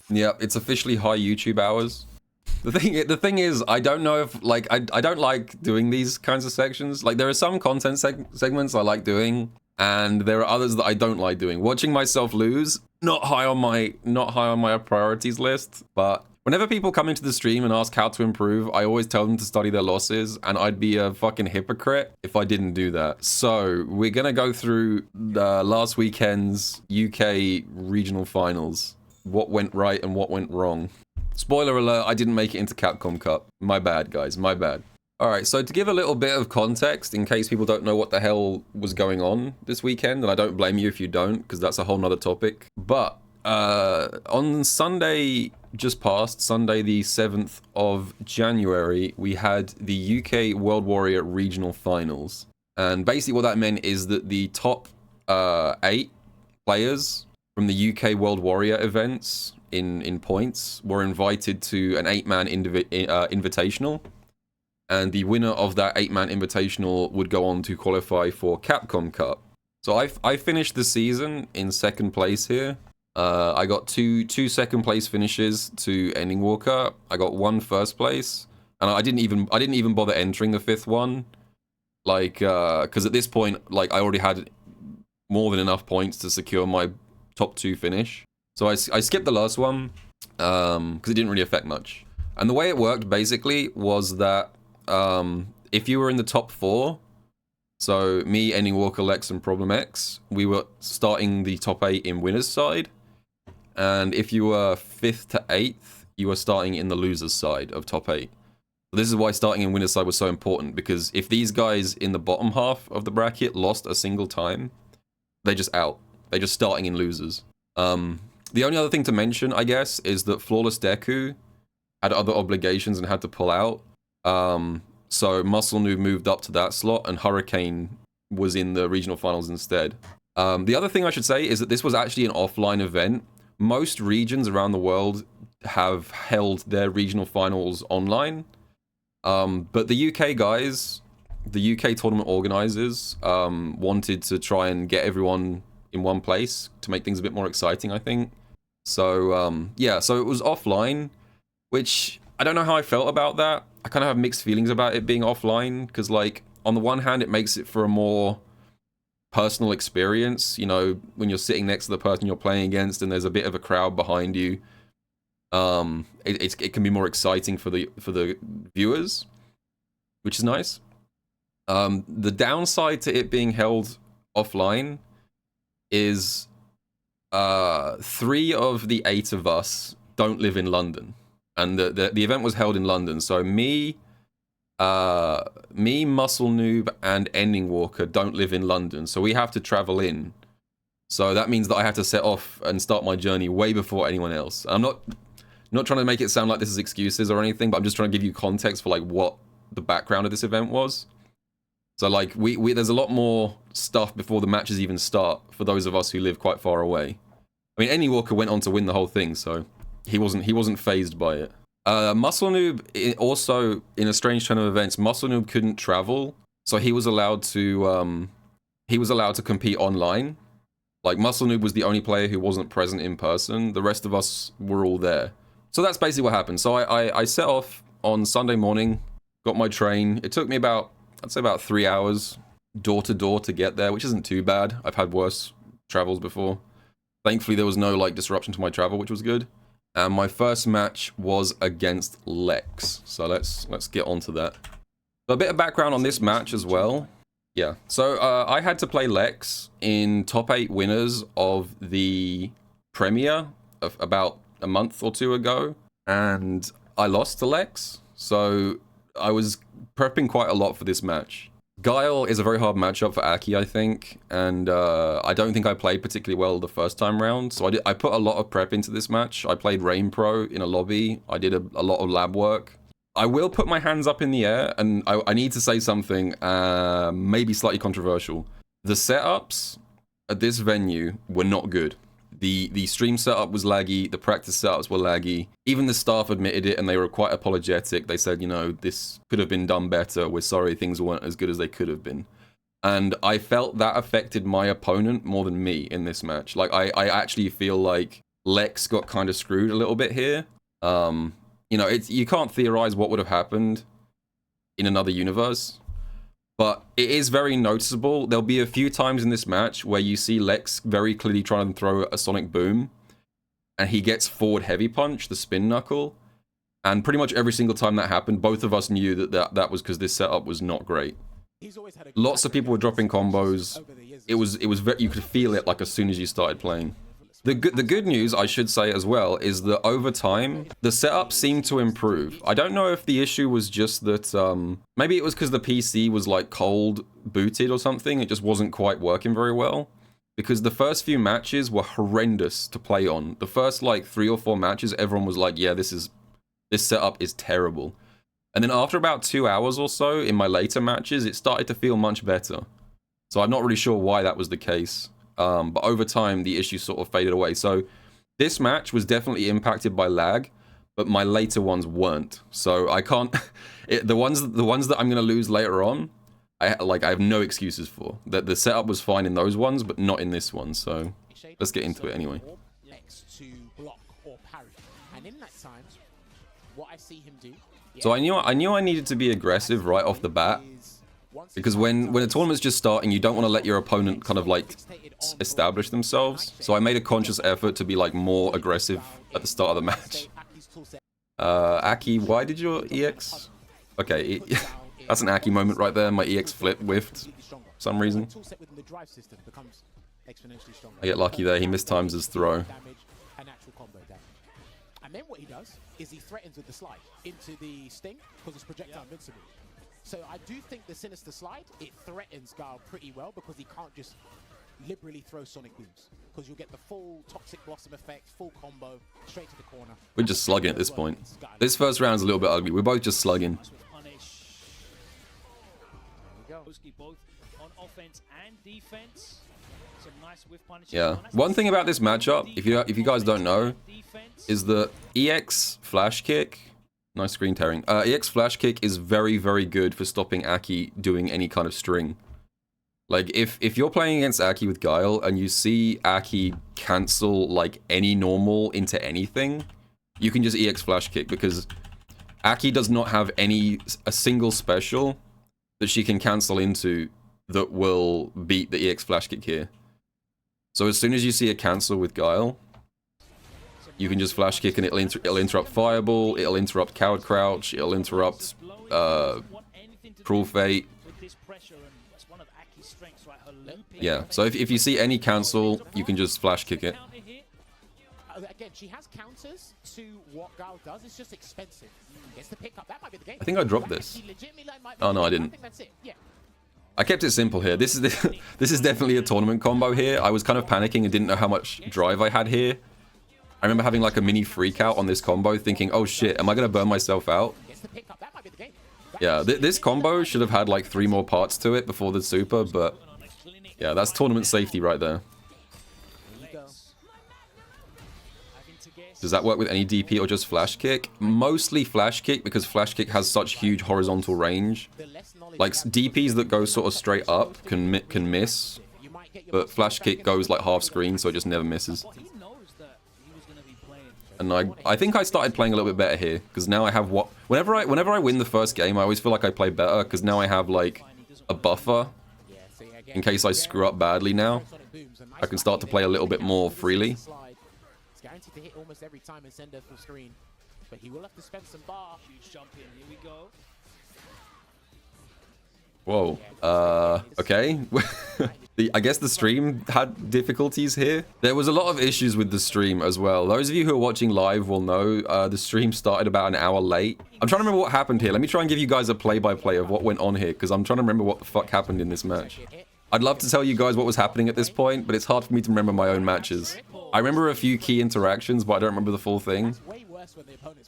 Yep, it's officially high YouTube hours. The thing is, I don't know if like I don't like doing these kinds of sections. Like there are some content segments I like doing, and there are others that I don't like doing. Watching myself lose, not high on my priorities list. But whenever people come into the stream and ask how to improve, I always tell them to study their losses, and I'd be a fucking hypocrite if I didn't do that. So we're gonna go through the last weekend's UK regional finals. What went right and what went wrong. Spoiler alert, I didn't make it into Capcom Cup. My bad, guys, my bad. Alright, so to give a little bit of context, in case people don't know what the hell was going on this weekend, and I don't blame you if you don't, because that's a whole nother topic. But, on Sunday just past, Sunday the 7th of January, we had the UK World Warrior Regional Finals. And basically what that meant is that the top 8 players from the UK World Warrior events in points were invited to an 8-man invitational, and the winner of that 8-man invitational would go on to qualify for Capcom Cup. So I finished the season in 2nd place here. I got two second place finishes to EndingWalker. I got 1 first place, and I didn't even bother entering the 5th one, like because at this point, like, I already had more than enough points to secure my top 2 finish. So I skipped the last one because it didn't really affect much. And the way it worked basically was that if you were in the top 4, so me, EndingWalker, Lexx, and Problem X, we were starting the top 8 in winner's side. And if you were 5th to 8th, you were starting in the loser's side of top 8. So this is why starting in winner's side was so important, because if these guys in the bottom half of the bracket lost a single time, they're just out. They're just starting in losers. The only other thing to mention, I guess, is that Flawless Deku had other obligations and had to pull out. So Muscle Noob moved up to that slot, and Hurricane was in the regional finals instead. The other thing I should say is that this was actually an offline event. Most regions around the world have held their regional finals online. But the UK guys, the UK tournament organizers, wanted to try and get everyone in one place to make things a bit more exciting, I think. So yeah, so it was offline, which I don't know how I felt about that. I kind of have mixed feelings about it being offline, because, like, on the one hand, it makes it for a more personal experience, you know, when you're sitting next to the person you're playing against and there's a bit of a crowd behind you. It can be more exciting for the viewers, which is nice. The downside to it being held offline is 3 of the 8 of us don't live in London, and the event was held in London. So me, Muscle Noob, and EndingWalker don't live in London, so we have to travel in. So that means that I have to set off and start my journey way before anyone else. I'm not trying to make it sound like this is excuses or anything, but I'm just trying to give you context for, like, what the background of this event was. So, like, we there's a lot more stuff before the matches even start for those of us who live quite far away. I mean, EndingWalker went on to win the whole thing, so he wasn't phased by it. Muscle Noob, also, in a strange turn of events, Muscle Noob couldn't travel, so he was allowed to compete online. Like, Muscle Noob was the only player who wasn't present in person. The rest of us were all there. So that's basically what happened. So I set off on Sunday morning, got my train. It took me I'd say about 3 hours door to door to get there, which isn't too bad. I've had worse travels before. Thankfully, there was no, like, disruption to my travel, which was good. And my first match was against Lexx. So let's get on to that. So a bit of background on this match as well. Yeah, so I had to play Lexx in top 8 winners of the Premier of about a month or 2 ago, and I lost to Lexx. So I was prepping quite a lot for this match. Guile is a very hard matchup for Aki, I think, and I don't think I played particularly well the first time round, so I put a lot of prep into this match. I played Rain Pro in a lobby. I did a lot of lab work. I will put my hands up in the air, and I need to say something maybe slightly controversial. The setups at this venue were not good. The stream setup was laggy, the practice setups were laggy. Even the staff admitted it, and they were quite apologetic. They said, you know, this could have been done better. We're sorry things weren't as good as they could have been. And I felt that affected my opponent more than me in this match. Like, I actually feel like Lexx got kind of screwed a little bit here. You know, you can't theorize what would have happened in another universe, but it is very noticeable. There'll be a few times in this match where you see Lexx very clearly trying to throw a sonic boom, and he gets forward heavy punch, the spin knuckle, and pretty much every single time that happened, both of us knew that was because this setup was not great. Lots of people were dropping combos. It was very, you could feel it like as soon as you started playing. The good news, I should say as well, is that over time, the setup seemed to improve. I don't know if the issue was just that, maybe it was because the PC was like cold booted or something. It just wasn't quite working very well. Because the first few matches were horrendous to play on. The first like 3 or 4 matches, everyone was like, yeah, this setup is terrible. And then after about 2 hours or so, in my later matches, it started to feel much better. So I'm not really sure why that was the case. But over time, the issue sort of faded away. So this match was definitely impacted by lag, but my later ones weren't. So I can't... the ones that I'm going to lose later on, I have no excuses for. That the setup was fine in those ones, but not in this one. So let's get into it anyway. To block or parry. And in that time, what I see him do... So I knew I needed to be aggressive right off the bat. Because when a tournament's just starting, you don't want to let your opponent kind of like establish themselves. So I made a conscious effort to be like more aggressive at the start of the match. Aki, why did your EX? Okay, that's an Aki moment right there. My EX flip whiffed for some reason. I get lucky there. He mistimes his throw. And then what he does is he threatens with the slide into the sting because it's projectile invincible. So I do think the Sinister Slide, it threatens Guile pretty well because he can't just liberally throw sonic booms. Because you'll get the full Toxic Blossom effect, full combo, straight to the corner. We're just slugging at this point. This first round's a little bit ugly. We're both just slugging. Both on offense and defense. Some nice whiff punishes. Yeah. One thing about this matchup, if you guys don't know, is the EX flash kick. Nice screen tearing. EX flash kick is very, very good for stopping Aki doing any kind of string. Like, if you're playing against Aki with Guile and you see Aki cancel, like, any normal into anything, you can just EX flash kick, because Aki does not have a single special that she can cancel into that will beat the EX flash kick here. So as soon as you see a cancel with Guile, you can just flash kick and it'll interrupt Fireball, it'll interrupt Coward Crouch, it'll interrupt Cruel Fate. Yeah, so if you see any cancel, you can just flash kick it. Again, she has counters to what Guile does, it's just expensive. Gets the pickup. That might be the game. I think I dropped this. Oh no, I didn't. I kept it simple here. This is definitely a tournament combo here. I was kind of panicking and didn't know how much drive I had here. I remember having like a mini freak out on this combo, thinking, oh shit, am I going to burn myself out? Yeah, this combo should have had like 3 more parts to it before the super, but yeah, that's tournament safety right there. Does that work with any DP or just flash kick? Mostly flash kick, because flash kick has such huge horizontal range. Like DPs that go sort of straight up can miss, but flash kick goes like half screen, so it just never misses. And I think I started playing a little bit better here, because now I have what... Whenever I win the first game, I always feel like I play better, because now I have like a buffer in case I screw up badly now. I can start to play a little bit more freely. Guaranteed to hit almost every time and send her full screen, but he will have to spend some bar. Huge jump in. Here we go. Whoa. Okay. I guess the stream had difficulties here. There was a lot of issues with the stream as well. Those of you who are watching live will know the stream started about an hour late. I'm trying to remember what happened here. Let me try and give you guys a play-by-play of what went on here, because I'm trying to remember what the fuck happened in this match. I'd love to tell you guys what was happening at this point, but it's hard for me to remember my own matches. I remember a few key interactions, but I don't remember the full thing.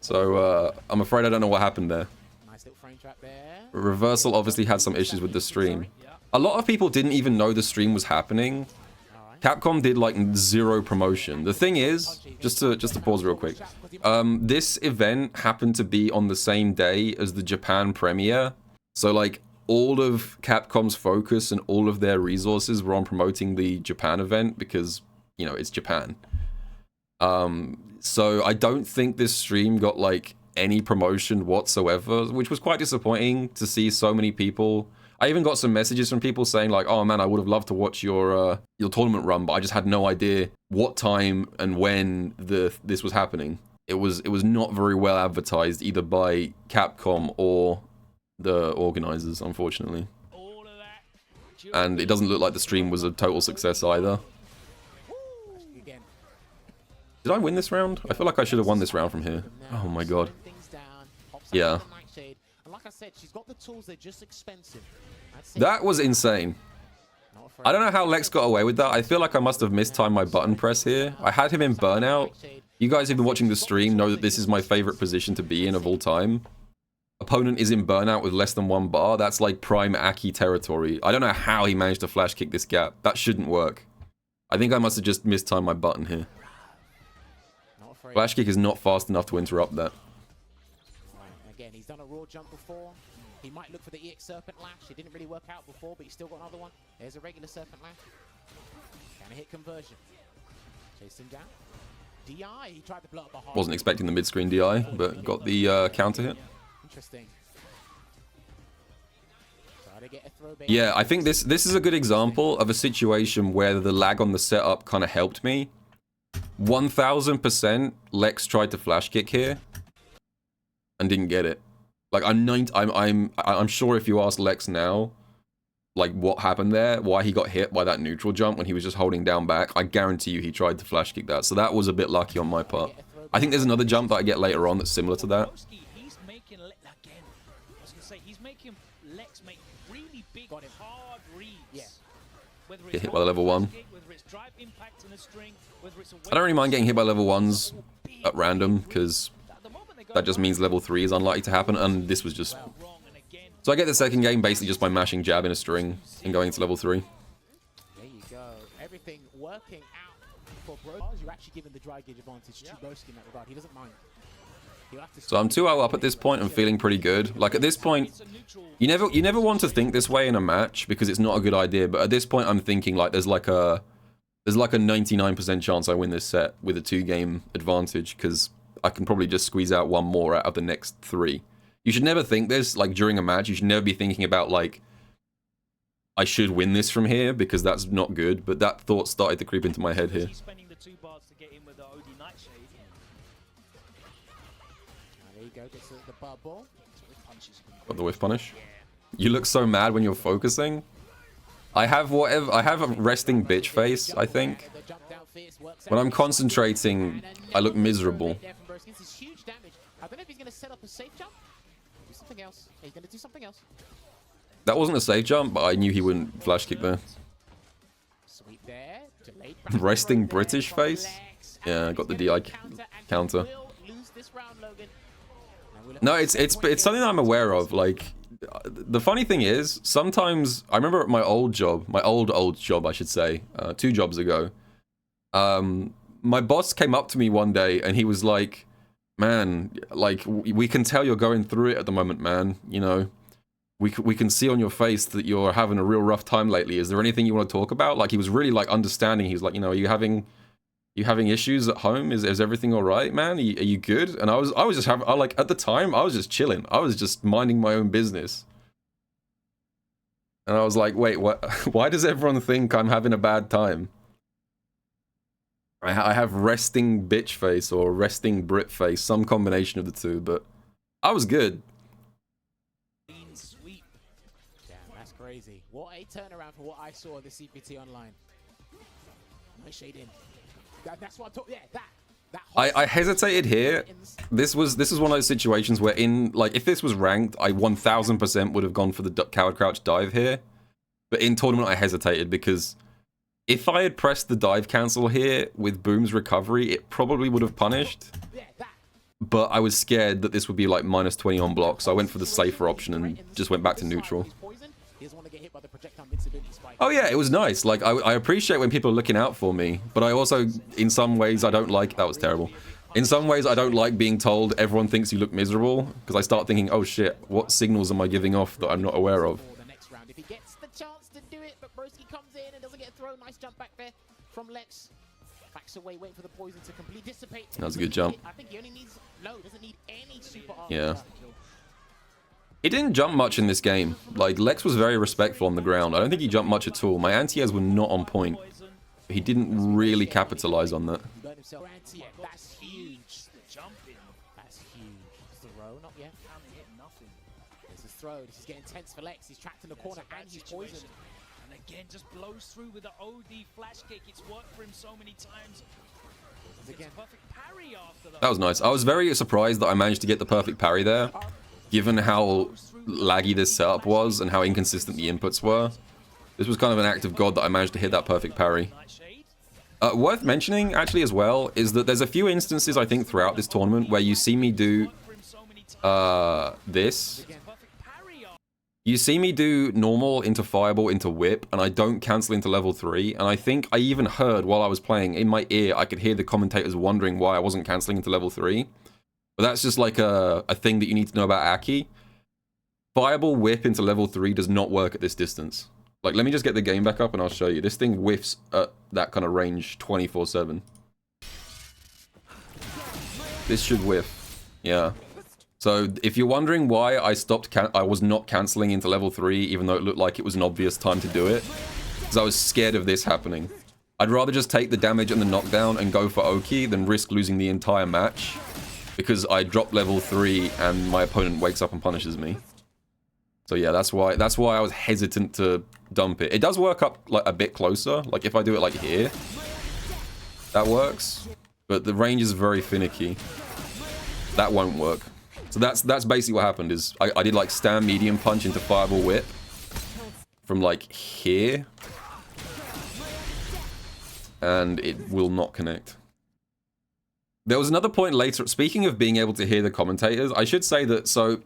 So, I'm afraid I don't know what happened there. Reversal obviously had some issues with the stream. A lot of people didn't even know the stream was happening. Capcom did like 0 promotion. The thing is, just to pause real quick, this event happened to be on the same day as the Japan premiere. So like, all of Capcom's focus and all of their resources were on promoting the Japan event because, you know, it's Japan. So I don't think this stream got like any promotion whatsoever, which was quite disappointing to see so many people. I even got some messages from people saying like, "Oh man, I would have loved to watch your tournament run, but I just had no idea what time and when this was happening." It was not very well advertised either by Capcom or the organizers, unfortunately. And it doesn't look like the stream was a total success either. Did I win this round? I feel like I should have won this round from here. Oh my god. Yeah. That was insane. I don't know how Lexx got away with that. I feel like I must have mistimed my button press here. I had him in burnout. You guys who've been watching the stream know that this is my favorite position to be in of all time. Opponent is in burnout with less than 1 bar. That's like prime Aki territory. I don't know how he managed to flash kick this gap. That shouldn't work. I think I must have just mistimed my button here. Flash kick is not fast enough to interrupt that. Again, he's done a raw jump before. He might look for the EX Serpent Lash. It didn't really work out before, but he's still got another one. There's a regular Serpent Lash. Can hit conversion. Chase him down. DI, he tried to blow up a hard. Wasn't expecting the mid-screen DI, but got the counter hit. Interesting. Try to get a throw bait. Yeah, I think this is a good example of a situation where the lag on the setup kind of helped me. 1000% Lexx tried to flash kick here and didn't get it. Like I'm sure if you ask Lexx now, like what happened there, why he got hit by that neutral jump when he was just holding down back, I guarantee you he tried to flash kick that. So that was a bit lucky on my part. I think there's another jump that I get later on that's similar to that. He's making again. I was gonna say he's making Lexx make really big, hard reads. Yeah. Get hit by the level 1. I don't really mind getting hit by level 1s at random because that just means level 3 is unlikely to happen, and this was just... So I get the second game basically just by mashing jab in a string and going to level 3. There you go. Everything working out for Bro. You're actually giving the dry gauge advantage to Broski in that regard. He doesn't mind. So I'm 2-0 up at this point. I'm feeling pretty good. Like at this point, you never want to think this way in a match because it's not a good idea. But at this point, I'm thinking like there's like a 99% chance I win this set with a 2-game advantage because I can probably just squeeze out 1 more out of the next 3. You should never think this like during a match. You should never be thinking about like I should win this from here because that's not good. But that thought started to creep into my head here. Got the whiff punish. You look so mad when you're focusing. I have a resting bitch face, I think. When I'm concentrating, I look miserable. I don't know if he's gonna set up a safe jump. Do something else. He's gonna do something else. That wasn't a safe jump, but I knew he wouldn't flash kick there. Sweep there. Resting British face? Yeah, I got the DI counter. No, it's something that I'm aware of. Like, the funny thing is, sometimes I remember at my old job, my old job, I should say, 2 jobs ago. My boss came up to me one day and he was like, "Man, like we can tell you're going through it at the moment, man. You know, we can see on your face that you're having a real rough time lately. Is there anything you want to talk about?" Like he was really like understanding. He was like, "You know, are you having issues at home? Is everything all right, man? Are you good?" And I was just having, like at the time I was just chilling. I was just minding my own business. And I was like, "Wait, what? Why does everyone think I'm having a bad time?" I have resting bitch face or resting Brit face, some combination of the two, but I was good. Sweep. Damn, that's crazy. What a turnaround for what I saw in the CPT online. No shade in. That's what I'm talking. Yeah, that. I hesitated here. This was one of those situations where if this was ranked, I 1000% would have gone for the coward crouch dive here. But in tournament, I hesitated because if I had pressed the dive cancel here with Boom's recovery, it probably would have punished. But I was scared that this would be like -20 on block, so I went for the safer option and just went back to neutral. Oh yeah, it was nice. Like, I appreciate when people are looking out for me, but I also, in some ways, I don't like... That was terrible. In some ways, I don't like being told everyone thinks you look miserable, because I start thinking, oh shit, what signals am I giving off that I'm not aware of? If he gets the chance to do it, but Broski comes in and doesn't get a throw. Nice jump back there from Lexx. Backs away, waiting for the poison to completely dissipate. That was a good jump. I think he only needs doesn't need any super armor. Yeah. He didn't jump much in this game. Like, Lexx was very respectful on the ground. I don't think he jumped much at all. My anti-airs were not on point. He didn't really capitalize on that. That's huge. That's huge. Throw, not yet. Nothing. This is throw. This is getting tense for Lexx. He's trapped in the corner and he's poisoned. And again, just blows through with the OD flash kick. It's worked for him so many times. Again, perfect parry after that was nice. I was very surprised that I managed to get the perfect parry there, given how laggy this setup was and how inconsistent the inputs were. This was kind of an act of God that I managed to hit that perfect parry. Worth mentioning, actually, as well, is that there's a few instances, I think, throughout this tournament where you see me do this. You see me do normal into fireball into whip, and I don't cancel into level 3. And I think I even heard while I was playing, in my ear, I could hear the commentators wondering why I wasn't canceling into level 3. But that's just like a thing that you need to know about Aki. Fireball whip into level 3 does not work at this distance. Like, let me just get the game back up and I'll show you. This thing whiffs at that kind of range 24/7. This should whiff. Yeah. So, if you're wondering why I stopped, I was not cancelling into level 3, even though it looked like it was an obvious time to do it, because I was scared of this happening. I'd rather just take the damage and the knockdown and go for Oki than risk losing the entire match, because I drop level 3 and my opponent wakes up and punishes me. So yeah, that's why I was hesitant to dump it. It does work up like a bit closer. Like if I do it like here, that works. But the range is very finicky. That won't work. So that's basically what happened. Is I did like stand medium punch into fireball whip from like here, and it will not connect. There was another point later. Speaking of being able to hear the commentators, I should say that so.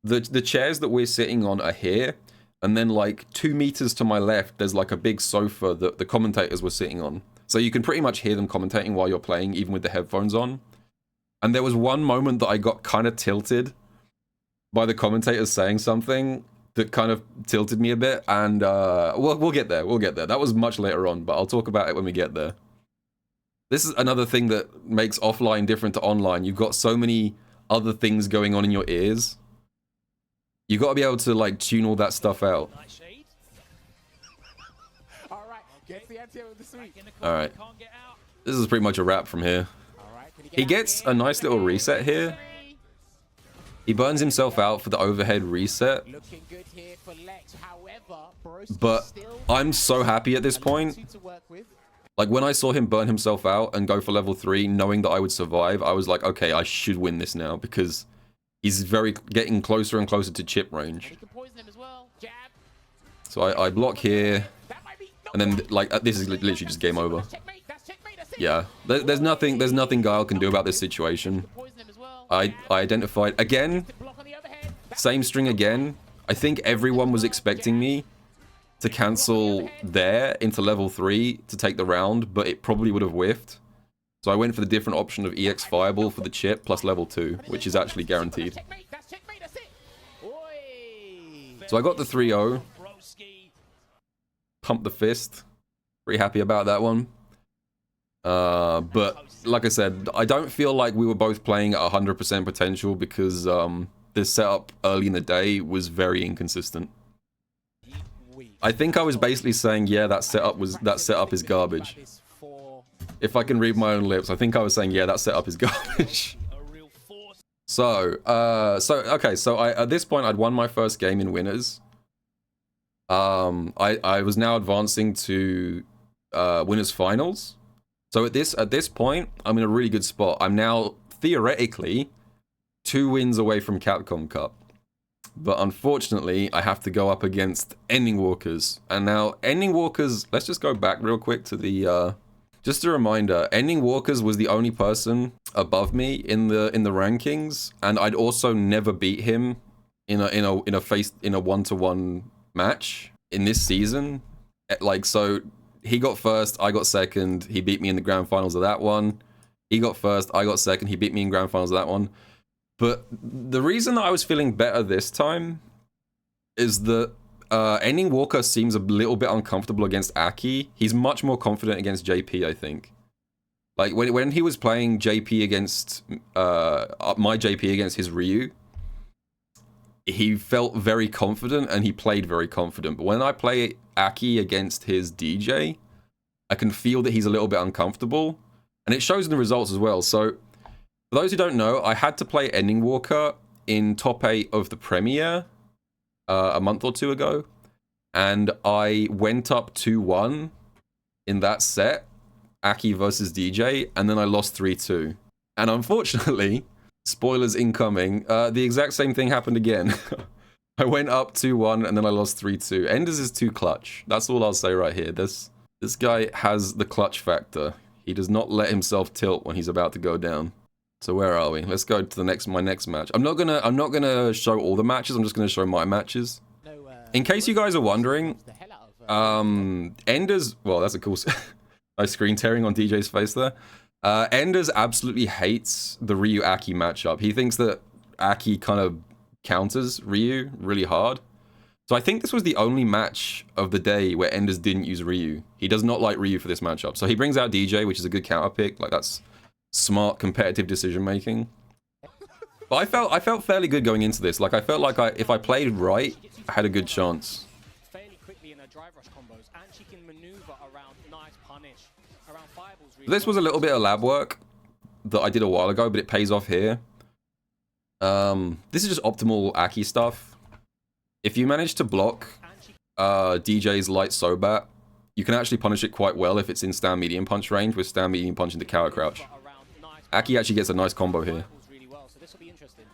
The chairs that we're sitting on are here, and then like 2 meters to my left, there's like a big sofa that the commentators were sitting on. So you can pretty much hear them commentating while you're playing, even with the headphones on. And there was one moment that I got kind of tilted by the commentators saying something that kind of tilted me a bit, and we'll get there, we'll get there. That was much later on, but I'll talk about it when we get there. This is another thing that makes offline different to online. You've got so many other things going on in your ears. You got to be able to like tune all that stuff out. All right. This is pretty much a wrap from here. He gets a nice little reset here. He burns himself out for the overhead reset. But I'm so happy at this point. Like when I saw him burn himself out and go for level 3, knowing that I would survive, I was like, okay, I should win this now because he's getting closer and closer to chip range. So I block here, and then like this is literally just game over. Yeah, there's nothing Guile can do about this situation. I identified again, same string again. I think everyone was expecting me to cancel there into level 3 to take the round, but it probably would have whiffed. So I went for the different option of EX Fireball for the chip plus level 2, which is actually guaranteed. So I got the 3-0. Pump the fist. Pretty happy about that one. But like I said, I don't feel like we were both playing at 100% potential because this setup early in the day was very inconsistent. I think I was basically saying, yeah, that setup is garbage. If I can read my own lips, I think I was saying, yeah, that setup is garbage. So at this point, I'd won my first game in winners. I was now advancing to winners finals. So at this point, I'm in a really good spot. I'm now theoretically 2 wins away from Capcom Cup. But unfortunately, I have to go up against EndingWalkers. And now EndingWalkers, let's just go back real quick to the just a reminder, EndingWalkers was the only person above me in the rankings, and I'd also never beat him in a 1-to-1 match in this season. Like, so he got first, I got second, he beat me in the grand finals of that one. He got first, I got second, he beat me in grand finals of that one. But the reason that I was feeling better this time is that EndingWalker seems a little bit uncomfortable against Aki. He's much more confident against JP, I think. Like when he was playing JP against my JP against his Ryu, he felt very confident and he played very confident. But when I play Aki against his DJ, I can feel that he's a little bit uncomfortable, and it shows in the results as well. So for those who don't know, I had to play EndingWalker in top 8 of the Premier a month or two ago, and I went up 2-1 in that set, Aki versus DJ, and then I lost 3-2. And unfortunately, spoilers incoming, the exact same thing happened again. I went up 2-1 and then I lost 3-2. Enders is too clutch. That's all I'll say right here. This guy has the clutch factor. He does not let himself tilt when he's about to go down. So where are we? Let's go to my next match. I'm not gonna show all the matches. I'm just gonna show my matches. In case you guys are wondering, Enders. Well, that's a cool. Nice screen tearing on DJ's face there. Enders absolutely hates the Ryu Aki matchup. He thinks that Aki kind of counters Ryu really hard. So I think this was the only match of the day where Enders didn't use Ryu. He does not like Ryu for this matchup. So he brings out DJ, which is a good counter pick. Like, that's smart competitive decision making. But I felt fairly good going into this. Like, I felt like if I played right, I had a good chance. Fairly quickly in her drive rush combos, and she can maneuver around nice punish, around fireballs. Really This was a little bit of lab work that I did a while ago, but it pays off here. This is just optimal Aki stuff. If you manage to block DJ's light Sobat, you can actually punish it quite well if it's in stand medium punch range with stand medium punch into counter crouch. Aki actually gets a nice combo here.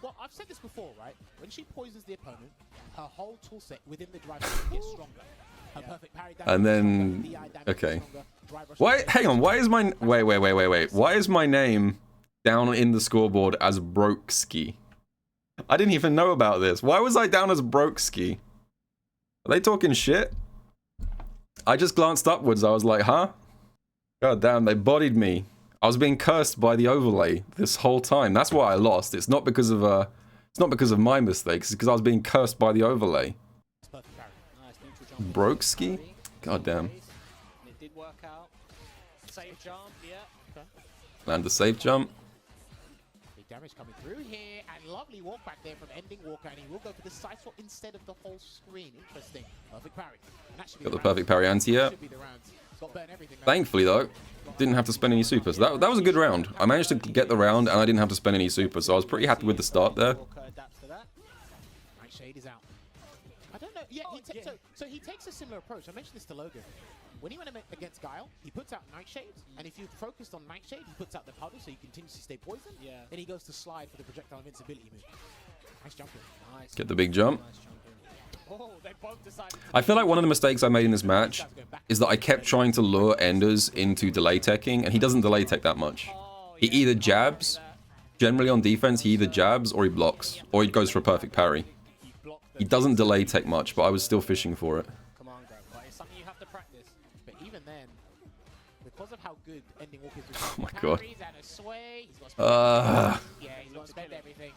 Well, I've said this before, right? When she poisons the opponent, her whole toolset within the drive gets stronger. Her perfect parry damage And then, is stronger, okay. Why? Hang on. Why is my wait? Why is my name down in the scoreboard as Brokeski? I didn't even know about this. Why was I down as Brokeski? Are they talking shit? I just glanced upwards. I was like, huh? God damn, they bodied me. I was being cursed by the overlay this whole time. That's why I lost. It's not because of my mistakes. It's because I was being cursed by the overlay. Brokeski? God damn. It did work out. Safe jump, yeah. Land a safe jump. Big damage coming through here, and lovely walk back there from EndingWalker, and he will go for the side swap instead of the whole screen. Interesting. Perfect parry. Got the perfect parry anti-air. Thankfully though, didn't have to spend any supers. That was a good round. I managed to get the round and I didn't have to spend any supers, so I was pretty happy with the start there. Nightshade is out. I don't know. Yeah, so he takes a similar approach. I mentioned this to Logan. When he went against Guile, he puts out Nightshade, and if you focused on Nightshade, he puts out the powder so you continuously stay poisoned. Yeah. Then he goes to slide for the projectile invincibility move. Nice jumping. Nice. Get the big jump. Nice jumping. Oh, they both decided I feel like one of the mistakes I made in this match is that I kept trying to lure Enders into delay teching, and he doesn't delay tech that much. He either jabs, generally on defense, he either jabs or he blocks, or he goes for a perfect parry. He doesn't delay tech much, but I was still fishing for it. Come on, bro. But it's something you have to practice. But even then, because of how good EndingWalker is, Oh my god. he's got to spend everything.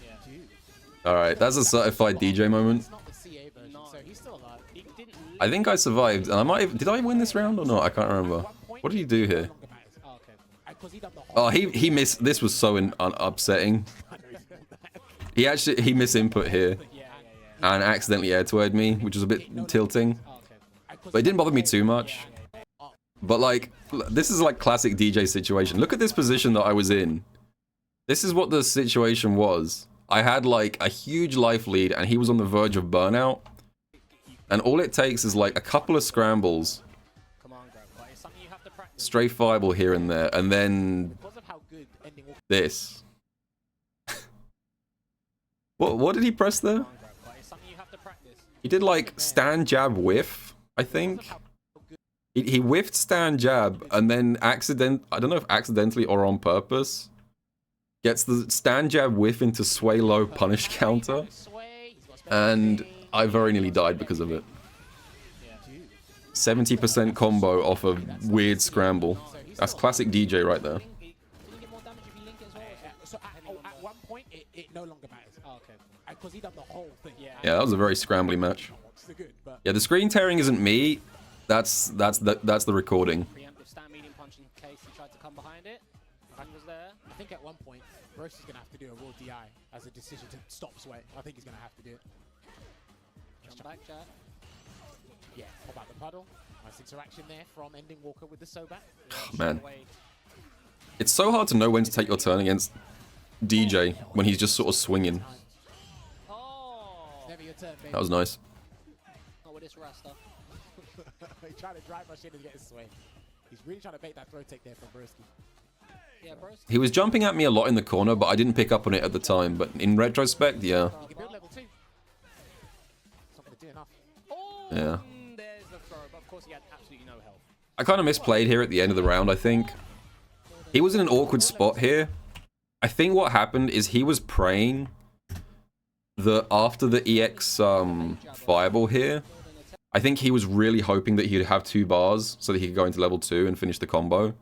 Yeah. Alright, that's a certified DJ moment. It's not the CA version, so he's still alive. He didn't I think I survived, and I might have, did I win this round or not? I can't remember. What did he do here? Oh, he missed. This was so upsetting. He misinput here and accidentally air-twirled me, which was a bit tilting. But it didn't bother me too much. But like, this is like classic DJ situation. Look at this position that I was in. This is what the situation was. I had like a huge life lead and he was on the verge of burnout. And all it takes is like a couple of scrambles. Stray fireball here and there, and then this. What did he press there? He did like stand jab whiff, I think. He whiffed stand jab and then I don't know if accidentally or on purpose, gets the stand jab whiff into sway low punish counter, and I very nearly died because of it. 70% combo off a weird scramble. That's classic DJ right there. So at one point, it no longer matters. Oh, okay. Because he done the whole thing. Yeah, that was a very scrambly match. Yeah, the screen tearing isn't me. That's the recording. think at one point, Bro's is going to have to do a raw DI as a decision to stop Sway. I think he's going to have to do it. Jump back, Jack. Yeah, how about the puddle? Nice interaction there from EndingWalker with the Sobat. Man. It's so hard to know when to take your turn against DJ when he's just sort of swinging. Oh! Never your turn, baby. That was nice. Not with this Rasta. He's trying to drive rush in and get his Sway. He's really trying to bait that throw take there from Broski. Yeah, bro. He was jumping at me a lot in the corner, but I didn't pick up on it at the time. But in retrospect, yeah. You can build level 2. It's not going to do enough. Oh, Yeah. There's the throw, but of course he had absolutely no health. I kind of misplayed here at the end of the round, I think. He was in an awkward spot here. I think what happened is he was praying that after the EX fireball here, I think he was really hoping that he'd have 2 bars so that he could go into level 2 and finish the combo You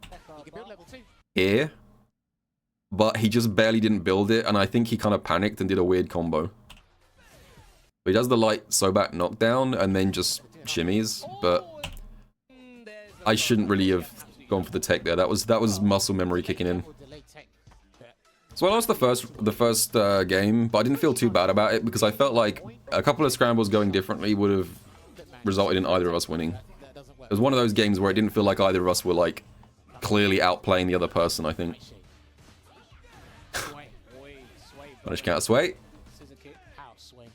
can build level 2. here. But he just barely didn't build it, and I think he kind of panicked and did a weird combo. He does the light Sobat knockdown and then just shimmies, but I shouldn't really have gone for the tech there. That was muscle memory kicking in. So I lost the first game, but I didn't feel too bad about it because I felt like a couple of scrambles going differently would have resulted in either of us winning. It was one of those games where it didn't feel like either of us were like clearly outplaying the other person, I think. Punish counter Sway. Scissor kick. Ow, Sway.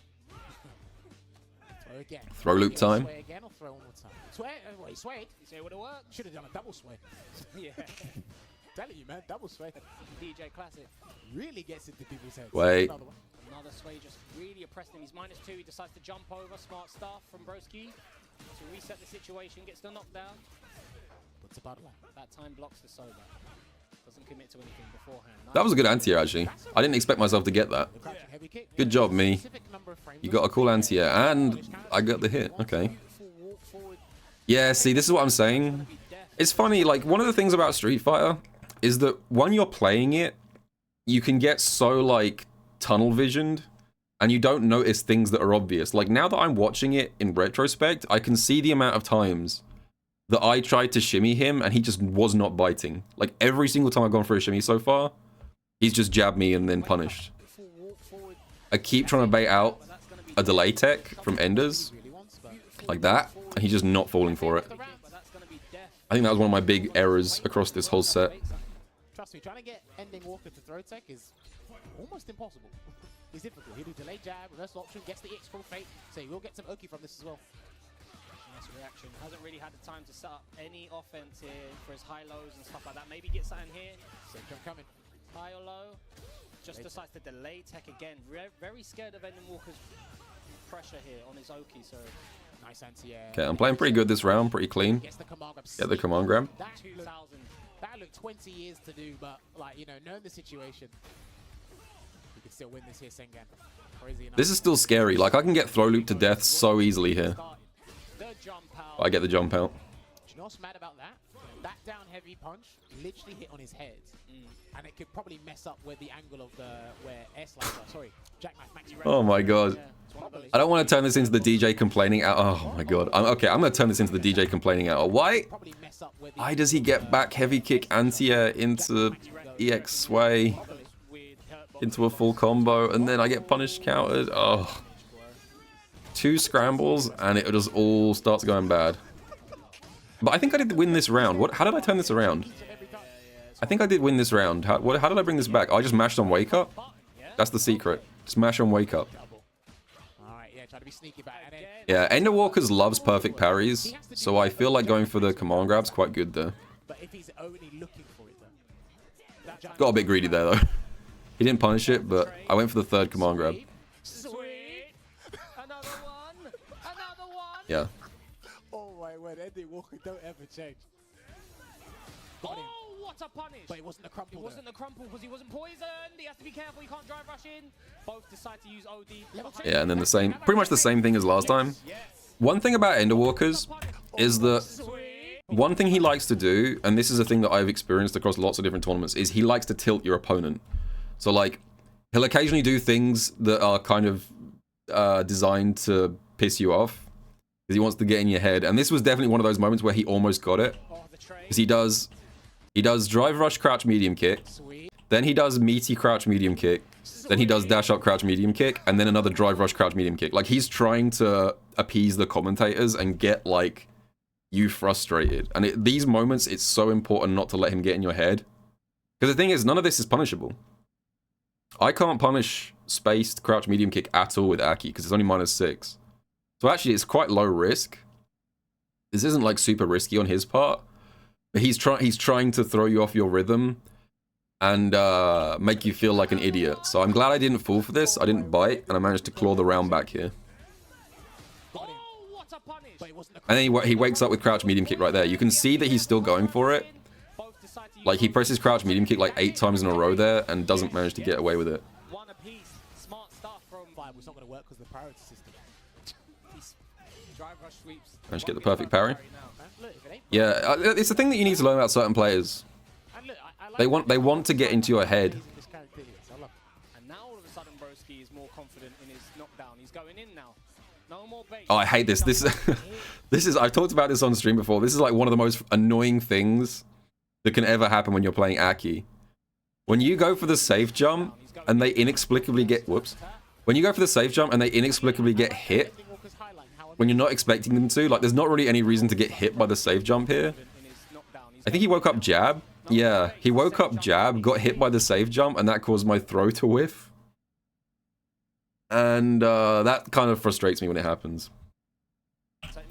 Throw again. Throw loop time. Sway again or throw one more time? Sway. Wait, Sway. You say it would have worked? Should have done a double Sway. Yeah. Telling you, man, double Sway. DJ Classic. Really gets into people's heads. Wait. Another one. Another Sway just really oppressing him. He's -2. He decides to jump over. Smart stuff from Broski to reset the situation. Gets the knockdown. Puts a bottle out. That time blocks the Soba. Doesn't commit to anything beforehand. That was a good anti-air, actually. I didn't expect myself to get that. The crouching heavy kick. Good job, me. Specific number of frames. You got a cool anti-air, and I got the hit. Okay. Yeah, see, this is what I'm saying. It's funny, like, one of the things about Street Fighter is that when you're playing it, you can get so, like, tunnel visioned, and you don't notice things that are obvious. Like, now that I'm watching it in retrospect, I can see the amount of times that I tried to shimmy him, and he just was not biting. Like, every single time I've gone for a shimmy so far, he's just jabbed me and then punished. I keep trying to bait out a delay tech from Enders, like that, and he's just not falling for it. I think that was one of my big errors across this whole set. Trust me, trying to get EndingWalker to throw tech is almost impossible. It's difficult. He'll do delay jab, reverse option, gets the X full fate, so he will get some Oki from this as well. Nice reaction. Hasn't really had the time to set up any offense here for his high lows and stuff like that. Maybe get something here. Second coming. High or low. Just decides to delay tech again. Very scared of EndingWalker's pressure here on his Oki, so... Nice anti-air. Okay, I'm playing pretty good this round, pretty clean. Gets the command grab. Get the command grab. That looked 20 years to do, but, like, you know, knowing the situation, you can still win this here, Sengan. Crazy enough. This is still scary. Like, I can get throw loop to death so easily here. I get the jump out. Do you know what's mad about that? That down heavy punch literally hit on his head. And it could probably mess up where the angle of the, where air slides are. Sorry, jackknife maxi round. Oh my god. I don't want to turn this into the DJ complaining out. Oh my god. Okay, I'm going to turn this into the DJ complaining out. Why does he get back heavy kick anti-air into EX sway into a full combo and then I get punished countered? Oh. 2 scrambles and it just all starts going bad. But I think I did win this round. How did I turn this around? I think I did win this round. How did I bring this back? I just mashed on wake up? That's the secret. Just mash on wake up. Yeah, EndingWalker loves perfect parries, so I feel like going for the command grab's quite good there. Got a bit greedy there though. He didn't punish it, but I went for the 3rd command grab. Yeah. Oh my word, EndingWalker don't ever change. Oh, what a punish! But it wasn't the crumple. It wasn't the crumple because he wasn't poisoned. He has to be careful. He can't drive rush in. Both decide to use OD. Yeah, and then pretty much the same thing as last time. One thing about EndingWalker is that one thing he likes to do, and this is a thing that I've experienced across lots of different tournaments, is he likes to tilt your opponent. So like, he'll occasionally do things that are kind of designed to piss you off. Because he wants to get in your head. And this was definitely one of those moments where he almost got it. Because he does drive rush crouch medium kick. Then he does meaty crouch medium kick. Then he does dash up crouch medium kick. And then another drive rush crouch medium kick. Like, he's trying to appease the commentators and get, like, you frustrated. And these moments, it's so important not to let him get in your head. Because the thing is, none of this is punishable. I can't punish spaced crouch medium kick at all with Aki because it's only -6. So actually, it's quite low risk. This isn't, like, super risky on his part. But he's trying to throw you off your rhythm and make you feel like an idiot. So I'm glad I didn't fall for this. I didn't bite, and I managed to claw the round back here. And then he wakes up with crouch medium kick right there. You can see that he's still going for it. Like, he presses crouch medium kick like 8 times in a row there and doesn't manage to get away with it. Managed to get the perfect parry. Yeah, it's the thing that you need to learn about certain players. They want to get into your head. And now all of a sudden Broski is more confident in his knockdown. He's going in now. No more bait. Oh, I hate this. This is I've talked about this on stream before. This is like one of the most annoying things that can ever happen when you're playing Aki. When you go for the safe jump and they inexplicably get when you go for the safe jump and they inexplicably get hit when you're not expecting them to, like, there's not really any reason to get hit by the safe jump here. I think he woke up jab. Yeah, he woke up jab, got hit by the safe jump, and that caused my throw to whiff. And that kind of frustrates me when it happens.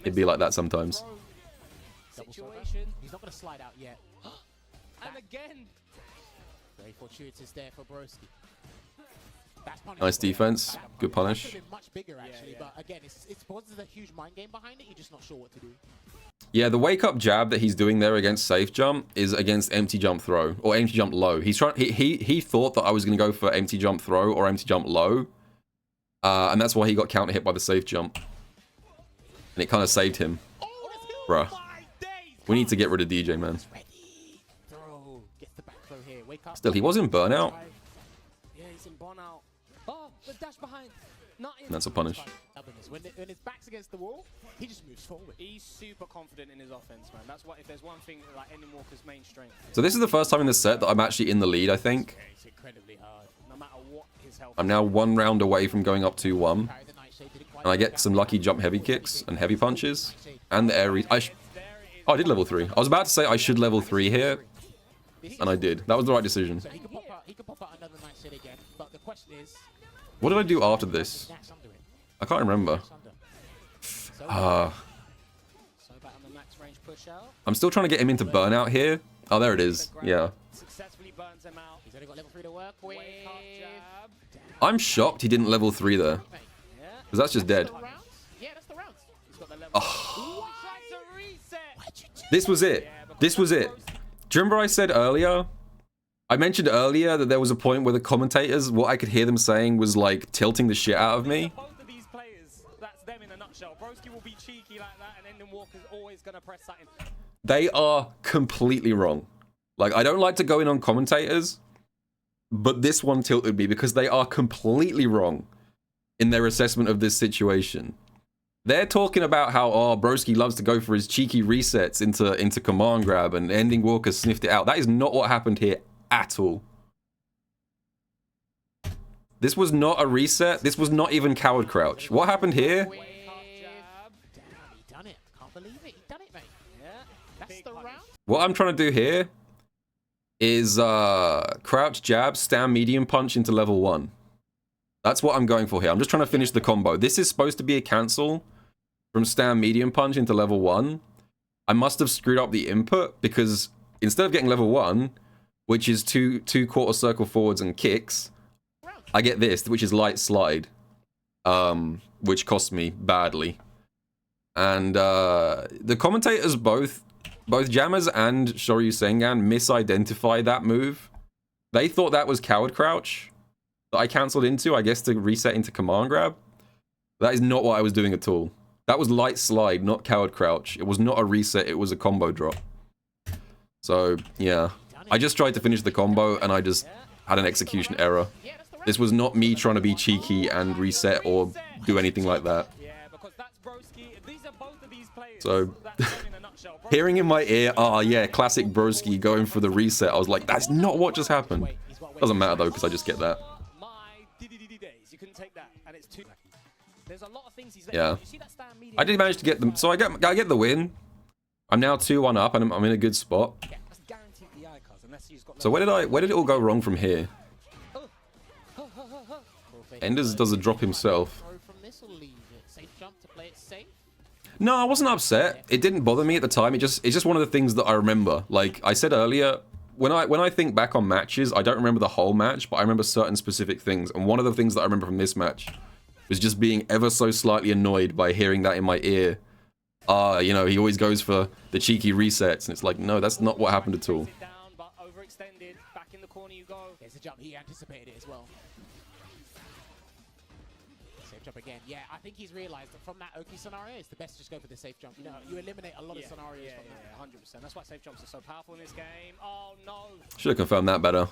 It'd be like that sometimes. Situation. He's not going to slide out yet. And again. Very fortuitous there for Broski. Nice defense. Good punish. Much bigger actually, but again, it's because there's a huge mind game behind it. You're just not sure what to do. Yeah, the wake up jab that he's doing there against safe jump is against empty jump throw or empty jump low. He's trying. He thought that I was going to go for empty jump throw or empty jump low, and that's why he got counter hit by the safe jump, and it kind of saved him. Bruh, we need to get rid of DJ, man. Still, he was in burnout. Yeah, he's in burnout. Oh, the dash behind. And that's a punish. When his back's against the wall, he just moves forward. He's super confident in his offense, man. That's what, if there's one thing like EndingWalker's main strength. So this is the first time in this set that I'm actually in the lead, I think. It's incredibly hard. No matter what his health. I'm now 1 round away from going up 2-1. And I get some lucky jump heavy kicks and heavy punches. And the air oh, I did level 3. I was about to say I should level 3 here. And I did. That was the right decision. So he could pop out another nice hit again, but the question is, what did I do after this? I can't remember. I'm still trying to get him into burnout here. Oh, there it is. Yeah. Successfully burns him out. He's only got level 3 to work with. I'm shocked he didn't level 3 there. Because that's just dead. Yeah, that's the round. Oh. This was it. This was it. Do you remember I said earlier? I mentioned earlier that there was a point where the commentators, what I could hear them saying was like tilting the shit out of me. Both of these players, that's them in a nutshell. Broski will be cheeky like that, and EndingWalker's always gonna press that in. They are completely wrong. Like, I don't like to go in on commentators, but this one tilted me because they are completely wrong in their assessment of this situation. They're talking about how, oh, Broski loves to go for his cheeky resets into command grab and EndingWalker sniffed it out. That is not what happened here at all. This was not a reset. This was not even coward crouch. What happened here? Damn, he done it. Can't believe it. He done it, mate. Yeah. That's the round. What I'm trying to do here is crouch jab, stand medium punch into level 1. That's what I'm going for here. I'm just trying to finish the combo. This is supposed to be a cancel from stand medium punch into level 1. I must have screwed up the input because instead of getting level 1, which is two quarter circle forwards and kicks, I get this, which is light slide, which cost me badly. And the commentators, both Jammers and Shoryu Sengan, misidentify that move. They thought that was coward crouch that I cancelled into, I guess, to reset into command grab. That is not what I was doing at all. That was light slide, not coward crouch. It was not a reset, it was a combo drop. So, yeah. I just tried to finish the combo and I just had an execution error. This was not me trying to be cheeky and reset or do anything like that. So, hearing in my ear, oh yeah, classic Broski going for the reset, I was like, that's not what just happened. Doesn't matter though, because I just get that. My days. You couldn't take that, and it's too. There's a lot of things he's. Yeah. You see that stand medium? I did manage to get them, so I get the win. I'm now 2-1 up, and I'm in a good spot. Yeah, that's guaranteed the icons, unless he's got. So where did it all go wrong from here? Enders does a drop himself. No, I wasn't upset. It didn't bother me at the time. It's just one of the things that I remember. Like I said earlier, when I think back on matches, I don't remember the whole match, but I remember certain specific things. And one of the things that I remember from this match was just being ever so slightly annoyed by hearing that in my ear. You know, he always goes for the cheeky resets, and it's like, no, that's not what happened at all. There's a jump. He anticipated it as well. Safe jump again. Yeah, I think he's realized that from that Oki scenario, it's the best to just go for the safe jump. You know, you eliminate a lot of scenarios from that. 100%. That's why safe jumps are so powerful in this game. Oh no! Should have confirmed that better.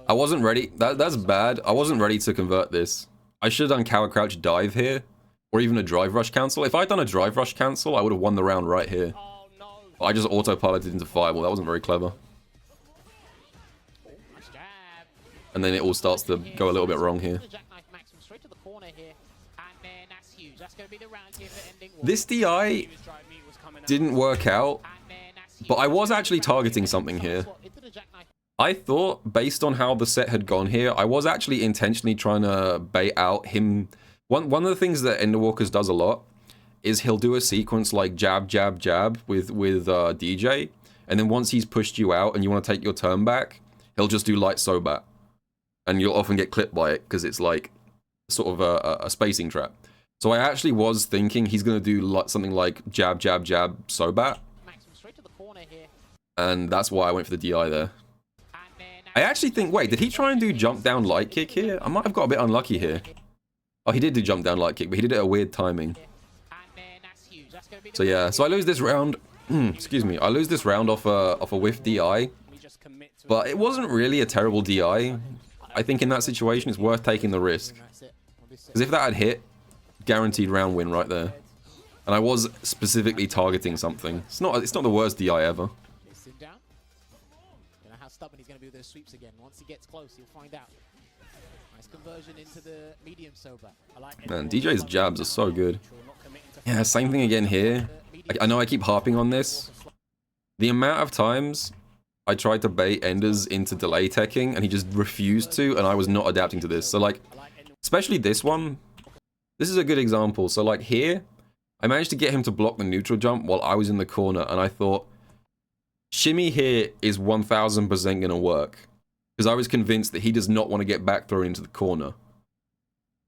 I wasn't ready. That's bad. I wasn't ready to convert this. I should have done cower crouch dive here, or even a drive rush cancel. If I'd done a drive rush cancel, I would have won the round right here. Oh no! But I just autopiloted into fireball. That wasn't very clever. And then it all starts to go a little bit wrong here. This DI didn't work out, but I was actually targeting something here. I thought, based on how the set had gone here, I was actually intentionally trying to bait out him. One of the things that EndingWalker does a lot is he'll do a sequence like jab, jab, jab with DJ, and then once he's pushed you out and you want to take your turn back, he'll just do light sobat. And you'll often get clipped by it because it's like sort of a spacing trap. So I actually was thinking he's going to do something like jab, jab, jab, sobat. And that's why I went for the DI there. I actually think, wait, did he try and do jump down light kick here? I might have got a bit unlucky here. Oh, he did do jump down light kick, but he did it at a weird timing. So yeah, so I lose this round. Excuse me, I lose this round off a whiff DI. But it wasn't really a terrible DI. I think in that situation, it's worth taking the risk. Because if that had hit, guaranteed round win right there. And I was specifically targeting something. It's not the worst DI ever. Sit down. Don't know how stubborn he's going to be with those sweeps again. Once he gets close, you'll find out. Nice conversion into the medium sober. Man, DJ's jabs are so good. Yeah, same thing again here. I know I keep harping on this. The amount of times I tried to bait Enders into delay teching, and he just refused to, and I was not adapting to this. So, like, especially this one, this is a good example. So, like, here, I managed to get him to block the neutral jump while I was in the corner, and I thought, shimmy here is 1000% going to work. Because I was convinced that he does not want to get back thrown into the corner.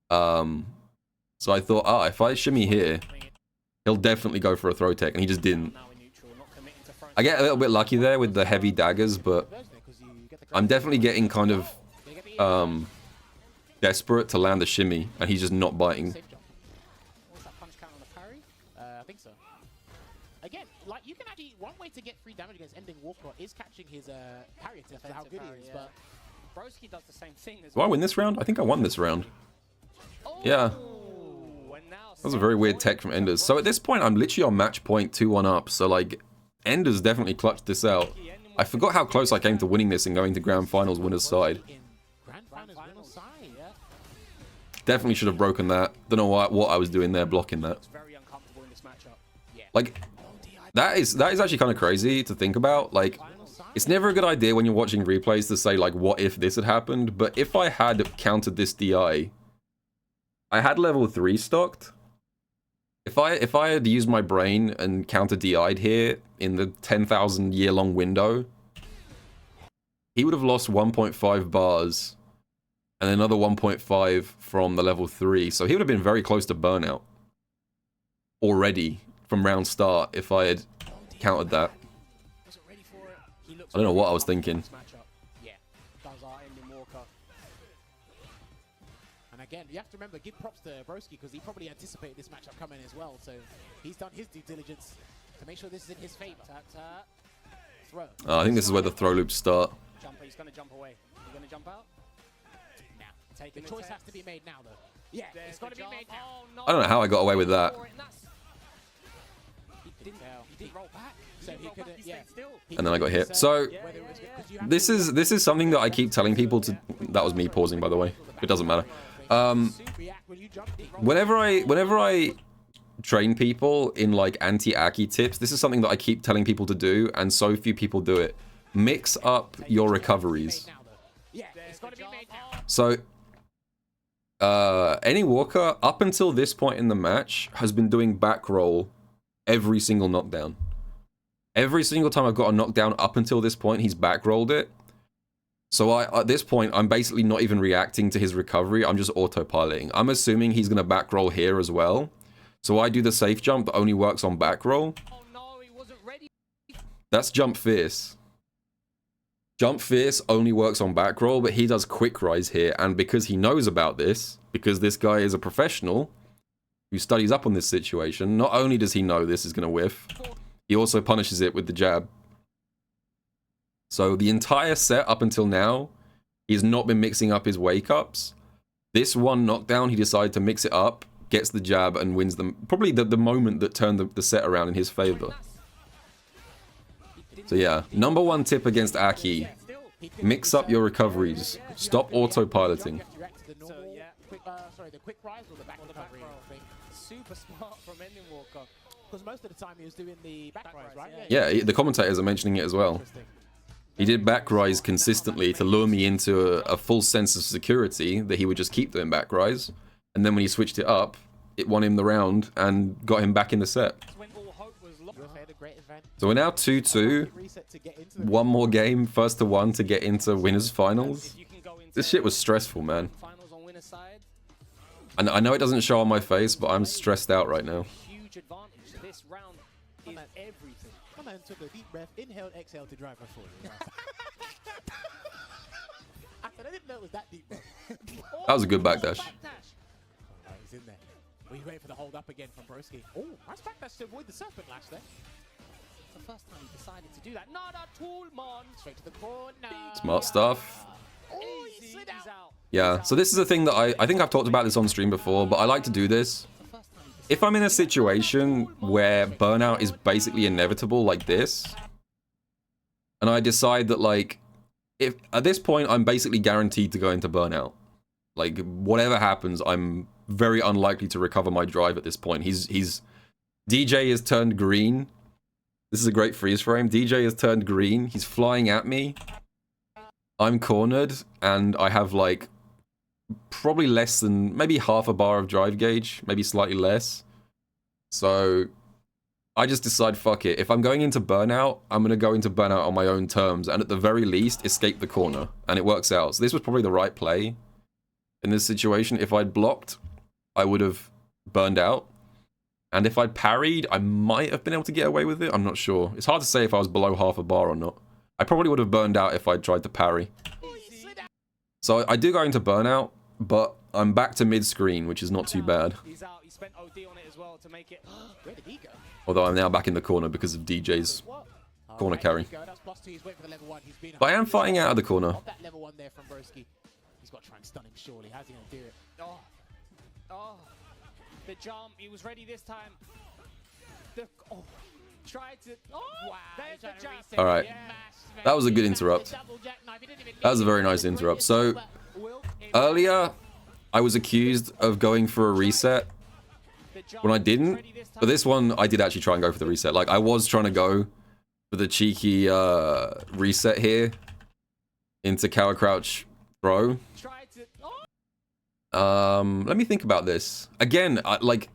So I thought, if I shimmy here, he'll definitely go for a throw tech, and he just didn't. I get a little bit lucky there with the heavy daggers, but I'm definitely getting kind of desperate to land the shimmy, and he's just not biting. I think so. Again, like you can actually, one way to get free damage against EndingWalker is catching his parry attempt for how good he is, but Broski does the same thing as Do I win this round? I think I won this round. Yeah. That was a very weird tech from Enders. So at this point, I'm literally on match point 2-1 up. So like, Enders definitely clutched this out. I forgot how close I came to winning this and going to Grand Finals winner's side. Definitely should have broken that. Don't know what I was doing there blocking that. Like, that is actually kind of crazy to think about. Like, it's never a good idea when you're watching replays to say, like, what if this had happened? But if I had countered this DI, I had level 3 stocked. If I had used my brain and counter DI'd here in the 10,000 year long window, he would have lost 1.5 bars and another 1.5 from the level 3. So he would have been very close to burnout already from round start if I had countered that. I don't know what I was thinking. And again, you have to remember, give props to Broski because he probably anticipated this matchup coming as well. So he's done his due diligence to make sure this is in his favor. Throw. I think this is where the throw loops start. He's going to jump away. He's going to jump out. Now, the choice has to be made now, though. Yeah, it's got to be made now. I don't know how I got away with that. didn't roll back. So he couldn't, He stayed still. And then I got hit. So Whether it was good- 'cause you have this to- is something that I keep telling people to. That was me pausing, by the way. It doesn't matter. react when you jump. Whenever I train people in like anti-Aki tips, this is something that I keep telling people to do, and so few people do it. Mix up your recoveries. Yeah, it's got to be made now. So, EndingWalker, up until this point in the match, has been doing back roll every single knockdown. Every single time I've got a knockdown up until this point, he's back rolled it. So at this point, I'm basically not even reacting to his recovery. I'm just autopiloting. I'm assuming he's going to back roll here as well. So I do the safe jump that only works on back roll. Oh no, he wasn't ready. That's Jump Fierce. Jump Fierce only works on back roll, but he does quick rise here. And because he knows about this, because this guy is a professional who studies up on this situation, not only does he know this is going to whiff, he also punishes it with the jab. So the entire set up until now, he's not been mixing up his wake-ups. This one knockdown, he decided to mix it up, gets the jab, and wins them. Probably the moment that turned the set around in his favor. So yeah, number one tip against Aki, mix up your recoveries. Stop autopiloting. The quick rise or the back recovery thing. Super smart from EndingWalker. Because most of the time he was doing the back rise, right? Yeah, the commentators are mentioning it as well. He did back rise consistently to lure me into a full sense of security that he would just keep doing back rise. And then when he switched it up, it won him the round and got him back in the set. When all hope was lost. So we're now 2-2. One more game, first to one to get into winners finals. This shit was stressful, man. Finals on winner's side. And I know it doesn't show on my face, but I'm stressed out right now. Huge advantage. This round is everything. Come on, took a deep breath, inhaled, exhaled to drive her forward. I said I didn't know it was that deep. That was a good backdash. He's in there. We wait for the hold up again from Broski. Oh, nice backdash to avoid the serpent lash there. It's the first time he decided to do that. Not at all, man. Straight to the corner. Smart stuff. Oh, he slid He's out. out. Yeah, so this is a thing that I think I've talked about this on stream before, but I like to do this. If I'm in a situation where burnout is basically inevitable like this, and I decide that, like, if at this point I'm basically guaranteed to go into burnout. Like, whatever happens, I'm very unlikely to recover my drive at this point. DJ has turned green. This is a great freeze frame. DJ has turned green. He's flying at me. I'm cornered, and I have, like, probably less than, maybe half a bar of drive gauge, maybe slightly less. So I just decide, fuck it. If I'm going into burnout, I'm going to go into burnout on my own terms, and at the very least, escape the corner. And it works out. So this was probably the right play in this situation. If I'd blocked, I would have burned out. And if I'd parried, I might have been able to get away with it. I'm not sure. It's hard to say if I was below half a bar or not. I probably would have burned out if I'd tried to parry. So I do go into burnout, but I'm back to mid-screen, which is not too bad. He's out. He spent OD on it as well to make it. Where did he go? Although I'm now back in the corner because of DJ's corner carry. That's +2. He's waiting for the level 1. He's been But I am fighting out of the corner. Off that level 1 there from Broski. He's got to try and stun him surely. How's he going to do it? Oh, the jump. He was ready this time. Tried to. Oh, wow. There's the jump. All right. That was a good interrupt. That was a very nice interrupt. So earlier, I was accused of going for a reset when I didn't. But this one, I did actually try and go for the reset. Like, I was trying to go for the cheeky reset here into cower crouch throw. Let me think about this. Again, like,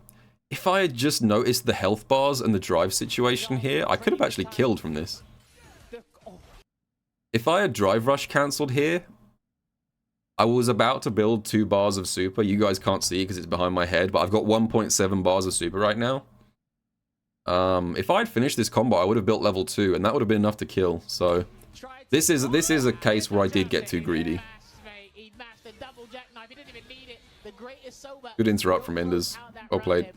if I had just noticed the health bars and the drive situation here, I could have actually killed from this. If I had drive rush cancelled here, I was about to build 2 bars of super. You guys can't see because it's behind my head, but I've got 1.7 bars of super right now. If I'd finished this combo, I would have built level 2, and that would have been enough to kill. So this is a case where I did get too greedy. Good interrupt from Enders. Well played.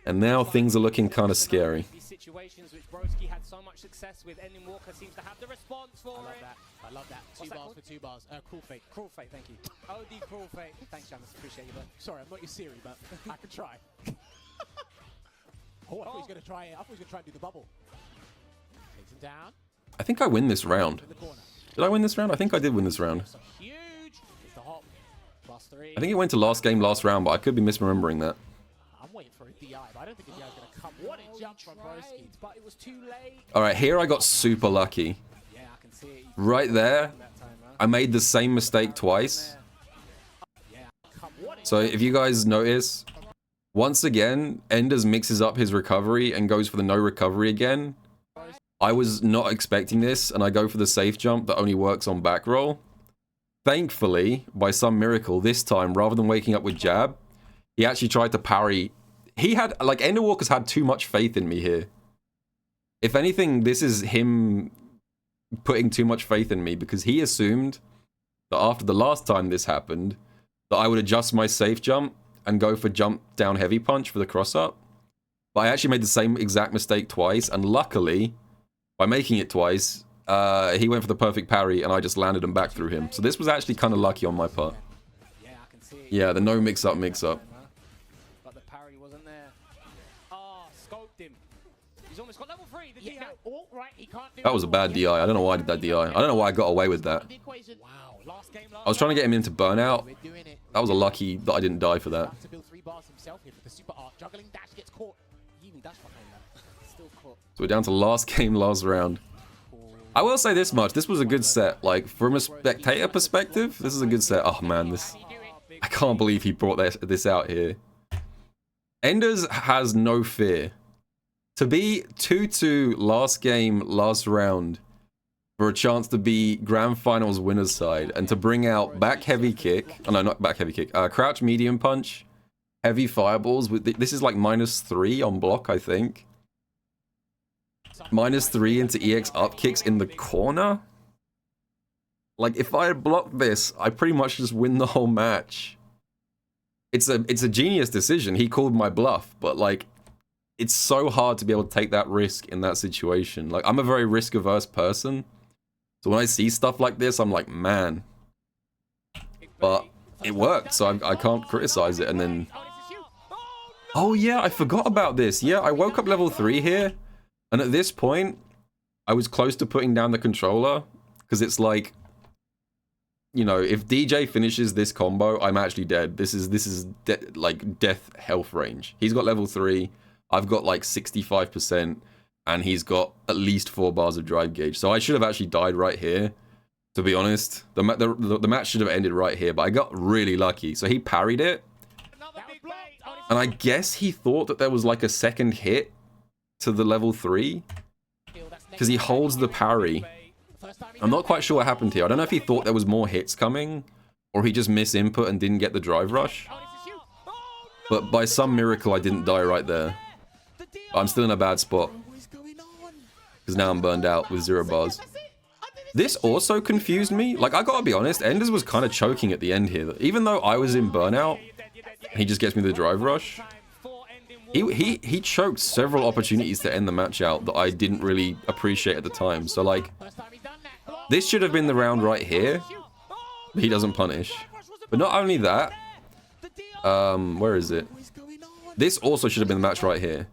And now things are looking kind of scary. These situations which Broski had so much success with, EndingWalker seems to have the response for it. I love that. 2 bars for 2 bars. Cruel Fate. Cruel Fate, thank you. OD Cruel Fate. Thanks, Jamus. Appreciate you, bud. Sorry, I'm not your Siri, but I can try. Oh, I thought he was going to try it. I thought he was going to try and do the bubble. Takes him down. I think I win this round. In the corner. Did I win this round? I think I did win this round. So huge. It's the hop. +3. I think it went to last game, last round, but I could be misremembering that. I'm waiting for a DI, but I don't think the DI is going to come. What a jump from Broski. But it was too late. All right, here I got super lucky. Yeah, I can see it. Right there, That time, man. I made the same mistake twice. Yeah, come. What a So if you guys notice, once again, Enders mixes up his recovery and goes for the no recovery again. I was not expecting this, and I go for the safe jump that only works on back roll. Thankfully, by some miracle, this time, rather than waking up with jab, he actually tried to parry. He had, like, EndingWalker's had too much faith in me here. If anything, this is him putting too much faith in me, because he assumed that after the last time this happened, that I would adjust my safe jump and go for jump down heavy punch for the cross up. But I actually made the same exact mistake twice, and luckily, by making it twice, he went for the perfect parry, and I just landed him back through him. So this was actually kind of lucky on my part. Yeah, I can see it. Yeah, the no mix-up. But the parry wasn't there. Ah, scoped him. He's almost got level 3. The Yeah, DI. no, oh, right, he can't do That was a bad DI. I don't know why I did that DI. I don't know why I got away with that. The equation. Wow, last game, last I was trying to get him into burnout. We're doing it. That was a lucky that I didn't die for that. To build 3 bars himself here for the super art. Juggling dash gets caught. He even dashed behind that. Still caught. So we're down to last game, last round. I will say this much. This was a good set. Like, from a spectator perspective, this is a good set. Oh, man, this... I can't believe he brought this out here. Enders has no fear. To be 2-2 last game, last round, for a chance to be Grand Finals winner's side, and to bring out back heavy kick... Oh, no, not back heavy kick. Crouch medium punch, heavy fireballs. This is like -3 on block, I think. -3 into EX up kicks in the corner? Like, if I had blocked this, I pretty much just win the whole match. It's a genius decision. He called my bluff, but like, it's so hard to be able to take that risk in that situation. Like, I'm a very risk-averse person. So when I see stuff like this, I'm like, man. But it worked, so I can't criticize it. And then... Oh yeah, I forgot about this. Yeah, I woke up level 3 here. And at this point, I was close to putting down the controller, because it's like, you know, if DJ finishes this combo, I'm actually dead. This is like death health range. He's got level 3, I've got like 65%, and he's got at least 4 bars of drive gauge. So I should have actually died right here, to be honest. The match should have ended right here, but I got really lucky. So he parried it, and I guess he thought that there was like a second hit to the level 3, because he holds the parry. I'm not quite sure what happened here. I don't know if he thought there was more hits coming, or he just missed input and didn't get the drive rush. But by some miracle, I didn't die right there. But I'm still in a bad spot, because now I'm burned out with 0 bars. This also confused me. Like, I gotta be honest, Enders was kind of choking at the end here. Even though I was in burnout, he just gets me the drive rush. He choked several opportunities to end the match out that I didn't really appreciate at the time. So, like, this should have been the round right here. He doesn't punish. But not only that, where is it? This also should have been the match right here.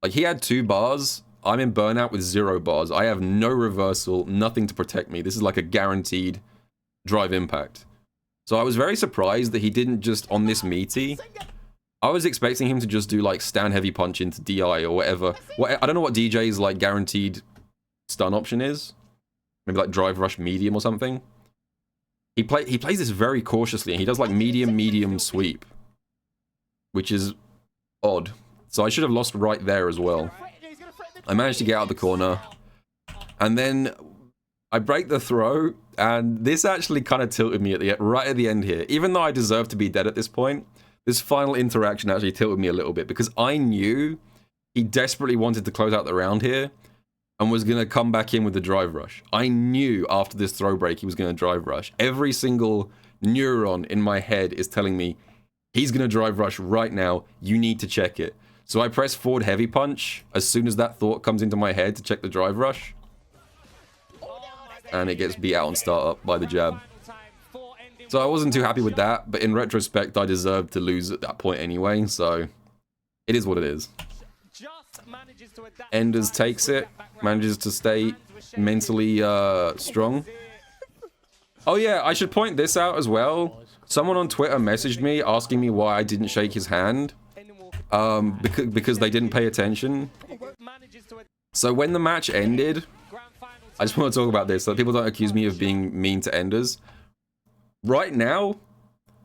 Like, he had 2 bars. I'm in burnout with 0 bars. I have no reversal, nothing to protect me. This is like a guaranteed drive impact. So I was very surprised that he didn't just, on this meaty... I was expecting him to just do, like, stand heavy punch into DI or whatever. I don't know what DJ's, like, guaranteed stun option is. Maybe, like, drive rush medium or something. He plays this very cautiously, and he does, like, medium sweep. Which is odd. So I should have lost right there as well. I managed to get out of the corner. And then I break the throw, and this actually kind of tilted me right at the end here. Even though I deserve to be dead at this point, this final interaction actually tilted me a little bit, because I knew he desperately wanted to close out the round here and was going to come back in with the drive rush. I knew after this throw break he was going to drive rush. Every single neuron in my head is telling me, he's going to drive rush right now, you need to check it. So I press forward heavy punch as soon as that thought comes into my head to check the drive rush. And it gets beat out on startup by the jab. So I wasn't too happy with that, but in retrospect, I deserved to lose at that point anyway, so it is what it is. Enders takes it, manages to stay mentally strong. Oh yeah, I should point this out as well. Someone on Twitter messaged me asking me why I didn't shake his hand. Because they didn't pay attention. So when the match ended, I just want to talk about this so that people don't accuse me of being mean to Enders. Right now,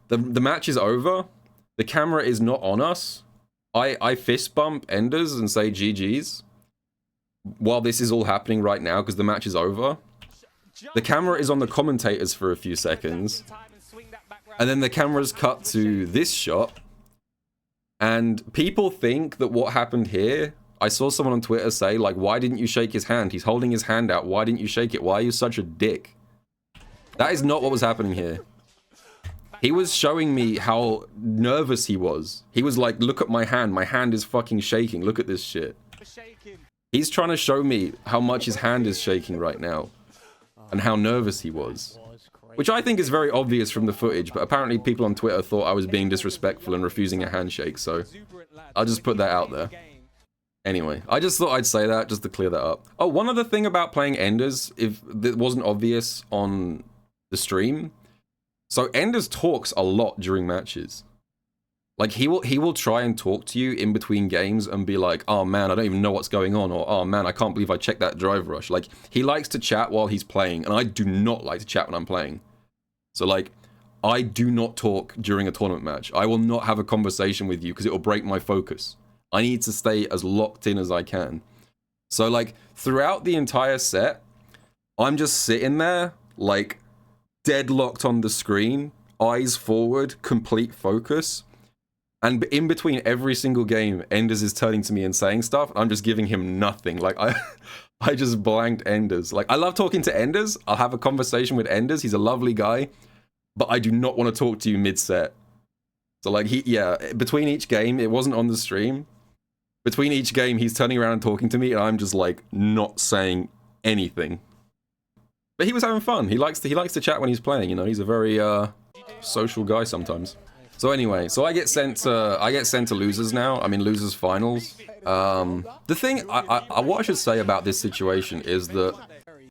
the match is over. The camera is not on us. I fist bump Enders and say GG's while this is all happening right now because the match is over. The camera is on the commentators for a few seconds. And then the camera's cut to this shot. And people think that what happened here, I saw someone on Twitter say, like, why didn't you shake his hand? He's holding his hand out. Why didn't you shake it? Why are you such a dick? That is not what was happening here. He was showing me how nervous he was. He was like, look at my hand. My hand is fucking shaking. Look at this shit. He's trying to show me how much his hand is shaking right now. And how nervous he was. Which I think is very obvious from the footage, but apparently people on Twitter thought I was being disrespectful and refusing a handshake, so I'll just put that out there. Anyway, I just thought I'd say that just to clear that up. Oh, one other thing about playing Enders, if it wasn't obvious on the stream. So Enders talks a lot during matches. Like he will try and talk to you in between games and be like, oh man, I don't even know what's going on, or oh man, I can't believe I checked that drive rush. Like he likes to chat while he's playing, and I do not like to chat when I'm playing. So like, I do not talk during a tournament match. I will not have a conversation with you because it will break my focus. I need to stay as locked in as I can. So like, throughout the entire set, I'm just sitting there, like, deadlocked on the screen, eyes forward, complete focus. And in between every single game, Enders is turning to me and saying stuff. I'm just giving him nothing. Like, I just blanked Enders. Like, I love talking to Enders. I'll have a conversation with Enders. He's a lovely guy. But I do not want to talk to you mid-set. So, like, between each game, it wasn't on the stream. Between each game, he's turning around and talking to me, and I'm just, like, not saying anything. But he was having fun. He likes to chat when he's playing, you know? He's a very, social guy sometimes. So anyway, so I get sent to losers now. I mean, losers finals. The thing, what I should say about this situation is that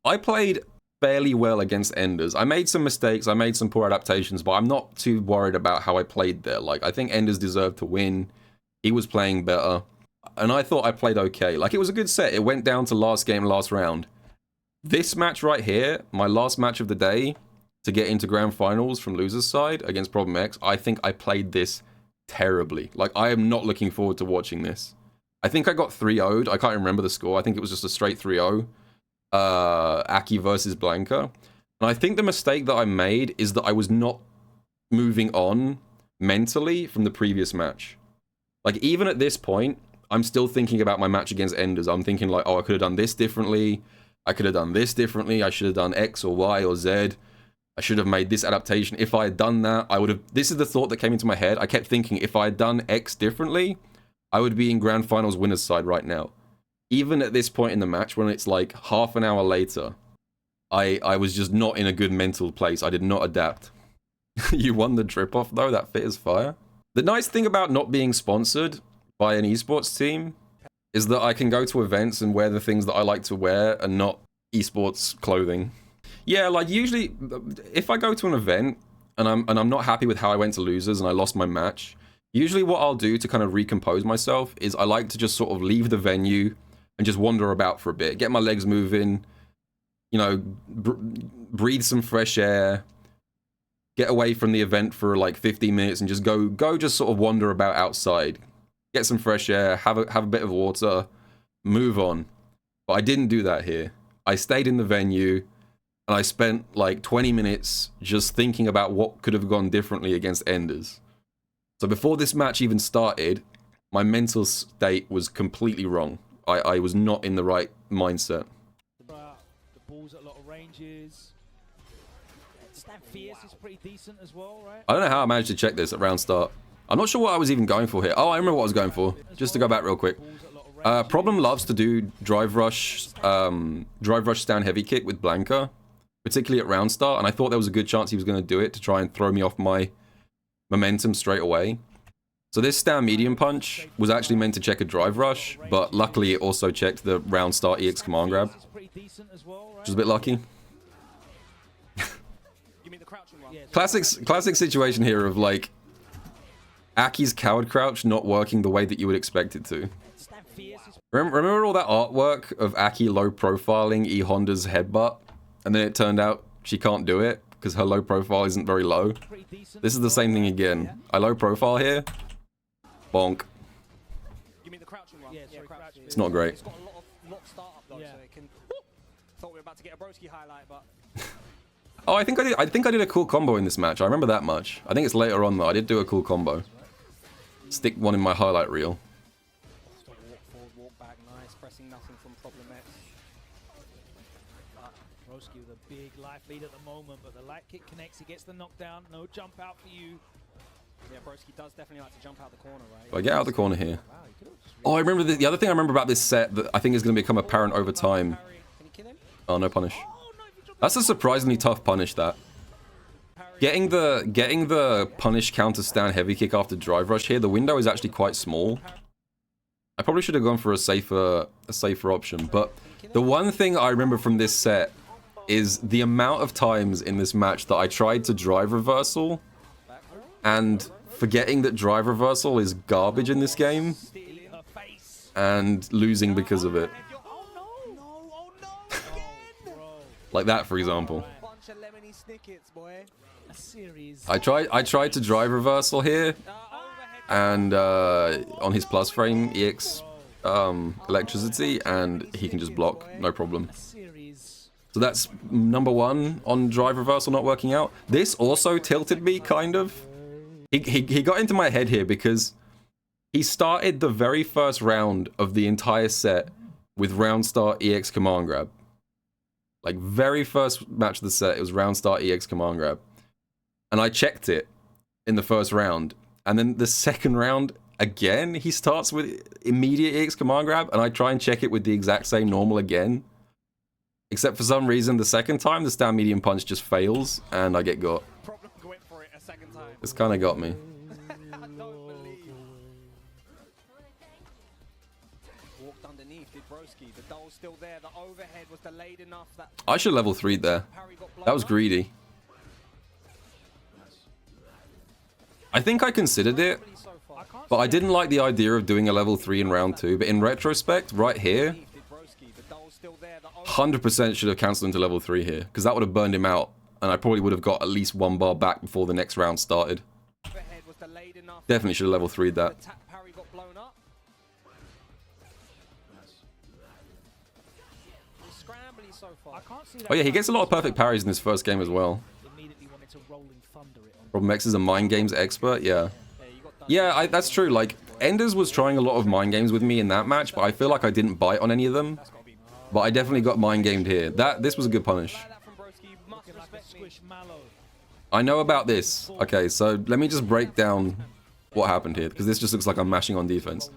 I played fairly well against Enders. I made some mistakes, I made some poor adaptations, but I'm not too worried about how I played there. Like, I think Enders deserved to win. He was playing better. And I thought I played okay. Like, it was a good set. It went down to last game, last round. This match right here, my last match of the day, to get into grand finals from losers side against Problem X, I think I played this terribly. Like, I am not looking forward to watching this. I think I got 3-0'd. I can't remember the score. I think it was just a straight 3-0. Aki versus Blanca. And I think the mistake that I made is that I was not moving on mentally from the previous match. Like, even at this point, I'm still thinking about my match against Enders. I'm thinking like, oh, I could have done this differently. I could have done this differently. I should have done X or Y or Z. I should have made this adaptation. If I had done that, I would have... This is the thought that came into my head. I kept thinking, if I had done X differently, I would be in Grand Finals winner's side right now. Even at this point in the match, when it's like half an hour later, I was just not in a good mental place. I did not adapt. You won the drip off, though? That fit is fire. The nice thing about not being sponsored by an esports team is that I can go to events and wear the things that I like to wear and not esports clothing. Yeah, like usually, if I go to an event and I'm not happy with how I went to losers and I lost my match, usually what I'll do to kind of recompose myself is I like to just sort of leave the venue and just wander about for a bit, get my legs moving, you know, breathe some fresh air, get away from the event for like 15 minutes and just go just sort of wander about outside, get some fresh air, have a bit of water, move on. But I didn't do that here. I stayed in the venue. And I spent like 20 minutes just thinking about what could have gone differently against Enders. So before this match even started, my mental state was completely wrong. I was not in the right mindset. The ball's at a lot of ranges. Stand fierce is pretty decent as well, right? I don't know how I managed to check this at round start. I'm not sure what I was even going for here. Oh, I remember what I was going for. Just to go back real quick. Problem loves to do drive rush stand heavy kick with Blanca, particularly at round start, and I thought there was a good chance he was going to do it to try and throw me off my momentum straight away. So this stand medium punch was actually meant to check a drive rush, but luckily it also checked the round start EX command grab, which was a bit lucky. Classic situation here of like Aki's coward crouch not working the way that you would expect it to. Remember all that artwork of Aki low profiling E Honda's headbutt, and then it turned out she can't do it because her low profile isn't very low. This is the same thing again. I low profile here, bonk. You mean the crouching one? Yeah, crouching. It's not great. It's got a lot startup though, so it can. Thought we were about to get a broski highlight, but. Oh, I think I did a cool combo in this match. I remember that much. I think it's later on though. I did do a cool combo. Stick one in my highlight reel. Walk forward, walk back, nice. Pressing nothing from Problem X. Broski with a big life lead at the moment, but the light kick connects. He gets the knockdown. No jump out for you. Yeah, Broski does definitely like to jump out the corner, right? Do I get out the corner here? Oh, I remember the other thing I remember about this set that I think is going to become apparent over time. Can you kill him? Oh, no punish. That's a surprisingly tough punish, that. Getting the punish counter stand heavy kick after drive rush here, the window is actually quite small. I probably should have gone for a safer option, but the one thing I remember from this set is the amount of times in this match that I tried to drive reversal and forgetting that drive reversal is garbage in this game and losing because of it. Like that, for example. I tried to drive reversal here, and on his plus frame EX electricity, and he can just block, no problem. So that's number one on drive reversal not working out. This also tilted me, kind of. He got into my head here because he started the very first round of the entire set with round start EX command grab. Like, very first match of the set, it was round start EX command grab. And I checked it in the first round. And then the second round, again, he starts with immediate EX command grab. And I try and check it with the exact same normal again. Except for some reason, the second time, the stand medium punch just fails. And I get got. This kind of got me. Still there. The overhead was delayed enough that I should level 3 there. That was greedy. I think I considered it, but I didn't like the idea of doing a level 3 in round 2. But in retrospect, right here, 100% should have cancelled into level 3 here, because that would have burned him out, and I probably would have got at least 1 bar back before the next round started. Definitely should have level 3'd that. Oh yeah, he gets a lot of perfect parries in this first game as well. Problem X is a mind games expert, yeah. Yeah, that's true. Like, Enders was trying a lot of mind games with me in that match, but I feel like I didn't bite on any of them. But I definitely got mind gamed here. This was a good punish. I know about this. Okay, so let me just break down what happened here, because this just looks like I'm mashing on defense.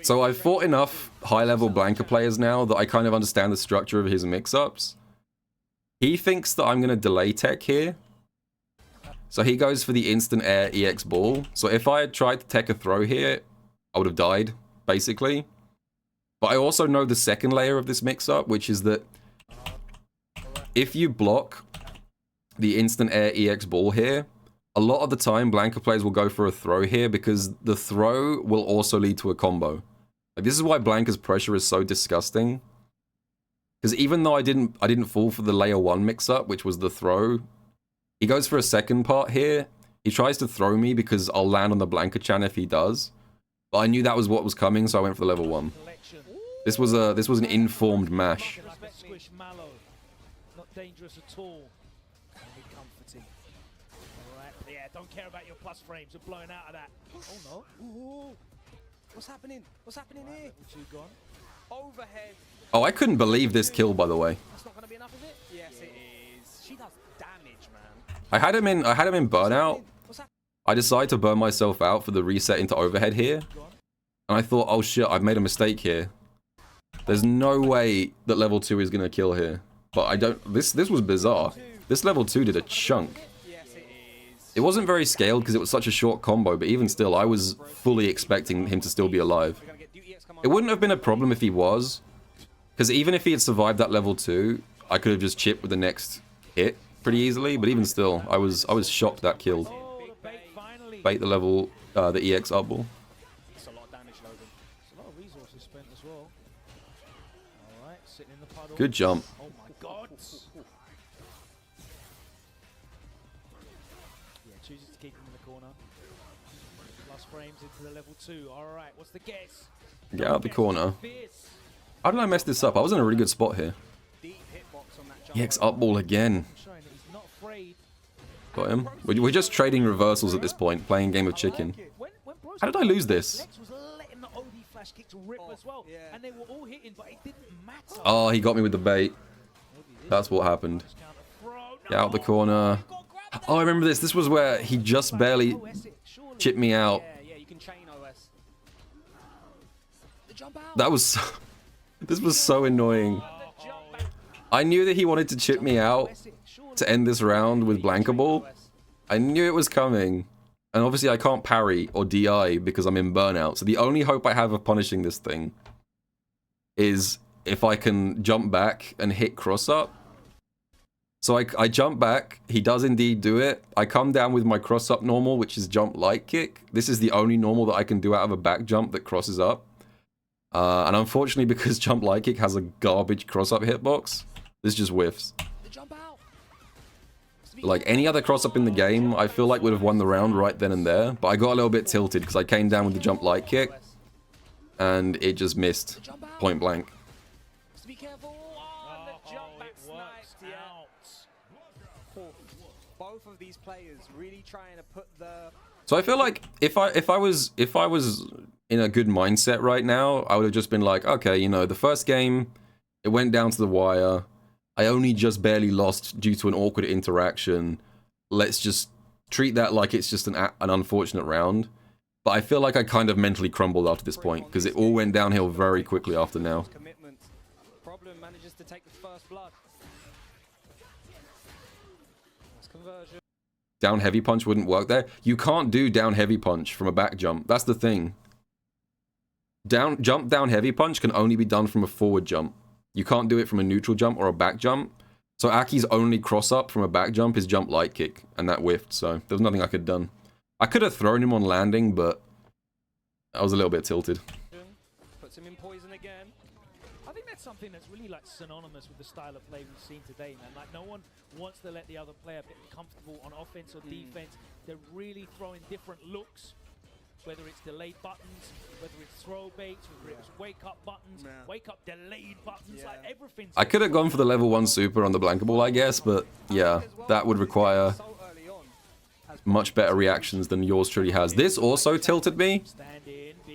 So I've fought enough high-level Blanka players now that I kind of understand the structure of his mix-ups. He thinks that I'm going to delay tech here. So he goes for the instant air EX ball. So if I had tried to tech a throw here, I would have died, basically. But I also know the second layer of this mix-up, which is that if you block the instant air EX ball here, a lot of the time Blanka players will go for a throw here because the throw will also lead to a combo. Like, this is why Blanka's pressure is so disgusting. Because even though I didn't fall for the layer 1 mix-up, which was the throw, he goes for a second part here. He tries to throw me because I'll land on the Blanka chan if he does. But I knew that was what was coming, so I went for the level 1. This was an informed mash. Not dangerous at all. Comforting. Alright, yeah, don't care about your plus frames. You're blowing out of that. Oh no. Ooh. What's happening? What's happening here? Gone. Overhead. Oh, I couldn't believe this kill, by the way. That's not going to be enough, is it? Yes, it is. She does damage, man. I had him in burnout. I decided to burn myself out for the reset into overhead here. And I thought, oh shit, I've made a mistake here. There's no way that level 2 is going to kill here. But I don't... This was bizarre. This level 2 did a chunk. Yes, it is. It wasn't very scaled because it was such a short combo, but even still, I was fully expecting him to still be alive. We're gonna get Duty X come on. It wouldn't have been a problem if he was, because even if he had survived that level 2, I could have just chipped with the next hit pretty easily, but even still, I was shocked that killed. Oh, the bait finally. Bait the level, the EX up ball. It's a lot of damage, Logan. It's a lot of resources spent as well. Alright, sitting in the puddle. Good jump. Oh my god. Yeah, chooses to keep him in the corner. Plus frames into the level 2. Alright, what's the guess? Get out the corner. Fierce. How did I mess this up? I was in a really good spot here. Deep hitbox on that jump. EX up ball again. Showing that he's not afraid. Got him. We're just trading reversals at this point, playing game of chicken. When Bros How did I lose this? Lexx was letting the OD flash kicks rip as well. yeah. And they were all hitting, but it didn't matter. Oh, he got me with the bait. That's what happened. Get out the corner. Oh, I remember this. This was where he just barely chipped me out. Yeah, you can chain OS. The jump out. That was so, this was so annoying. I knew that he wanted to chip me out to end this round with Blankable. I knew it was coming. And obviously I can't parry or DI because I'm in burnout. So the only hope I have of punishing this thing is if I can jump back and hit cross up. So I jump back, he does indeed do it. I come down with my cross up normal, which is jump light kick. This is the only normal that I can do out of a back jump that crosses up. And unfortunately, because jump light kick has a garbage cross up hitbox, this just whiffs. The jump out. Like any other cross up in the game, I feel like would have won the round right then and there. But I got a little bit tilted because I came down with the jump light kick and it just missed point blank. Be careful. Oh, the jump back sniped. Yeah. Both of these players really trying to put the. So I feel like if I was in a good mindset right now, I would have just been like, okay, you know, the first game, it went down to the wire. I only just barely lost due to an awkward interaction. Let's just treat that like it's just an unfortunate round. But I feel like I kind of mentally crumbled after this point because it all went downhill very quickly after now. Commitment. Problem manages to take the first blood. That's conversion. Down heavy punch wouldn't work there. You can't do down heavy punch from a back jump. That's the thing. Jump down heavy punch can only be done from a forward jump. You can't do it from a neutral jump or a back jump. So Aki's only cross up from a back jump is jump light kick, and that whiffed, so there was nothing I could have done. I could have thrown him on landing, but I was a little bit tilted. Puts him in poison again. I think that's something that's really like synonymous with the style of play we've seen today, man. Like no one wants to let the other player be comfortable on offense or defense. They're really throwing different looks, whether it's delayed buttons, whether it's throw baits, whether it's wake up buttons, wake up delayed buttons, like everything's. I could have gone for the level 1 super on the Blankable, I guess, but yeah, that would require much better reactions than yours truly has. This also tilted me.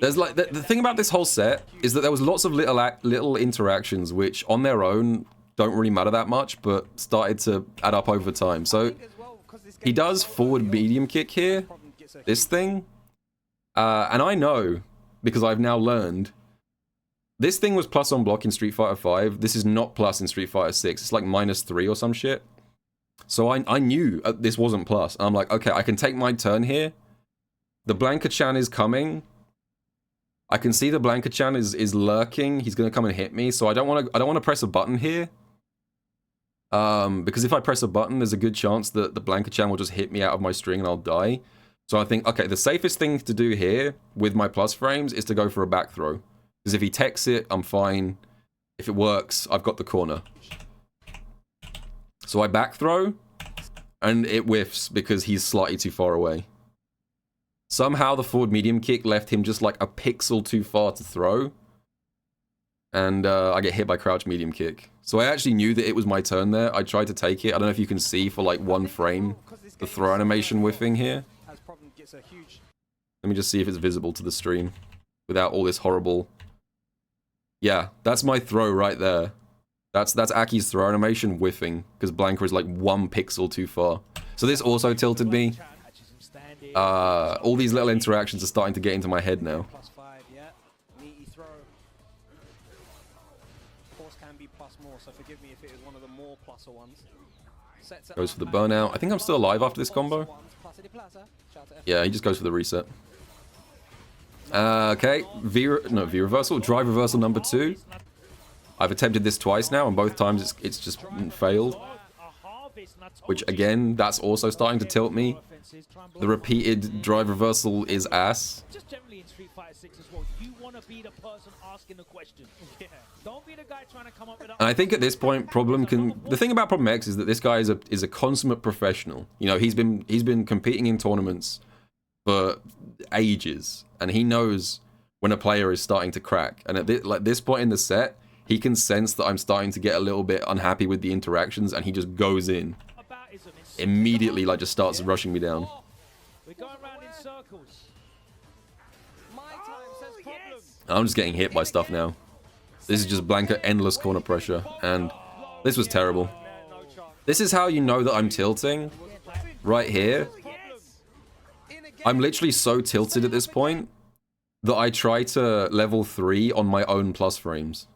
There's like the thing about this whole set is that there was lots of little interactions which on their own don't really matter that much, but started to add up over time. So he does forward medium kick here, this thing, and I know because I've now learned this thing was plus on block in Street Fighter 5. This is not plus in Street Fighter 6. It's like -3 or some shit. So I knew this wasn't plus. And I'm like, okay, I can take my turn here. The Blanka-chan is coming. I can see the Blanka-chan is lurking. He's gonna come and hit me. So I don't want to press a button here. Because if I press a button, there's a good chance that the Blanka-chan will just hit me out of my string and I'll die. So I think, okay, the safest thing to do here with my plus frames is to go for a back throw. Because if he techs it, I'm fine. If it works, I've got the corner. So I back throw, and it whiffs because he's slightly too far away. Somehow the forward medium kick left him just like a pixel too far to throw. And I get hit by crouch medium kick. So I actually knew that it was my turn there. I tried to take it. I don't know if you can see for like 1 frame the throw animation whiffing here. Let me just see if it's visible to the stream without all this horrible... Yeah, that's my throw right there. That's Aki's throw animation whiffing because Blanka is like 1 pixel too far. So this also tilted me. All these little interactions are starting to get into my head now. +5, yeah. Meaty throw. Of course, can be plus more, so forgive me if it is one of the more pluser ones. Goes for the burnout. I think I'm still alive after this combo. Yeah, he just goes for the reset. Okay, V reversal, drive reversal number 2. I've attempted this twice now, and both times it's just failed. Which again, that's also starting to tilt me. The repeated drive reversal is ass. Just generally in Street Fighter 6 as well, you want to be the person asking the question. Yeah. Don't be the guy trying to come up with a... And I think at this point, the thing about Problem X is that this guy is a consummate professional. You know, he's been competing in tournaments for ages, and he knows when a player is starting to crack. And at this point in the set, he can sense that I'm starting to get a little bit unhappy with the interactions, and he just goes in. Immediately, like, just starts rushing me down. We're going around in circles. I'm just getting hit by stuff now. This is just Blanka endless corner pressure, and this was terrible. This is how you know that I'm tilting. Right here. I'm literally so tilted at this point that I try to level 3 on my own plus frames.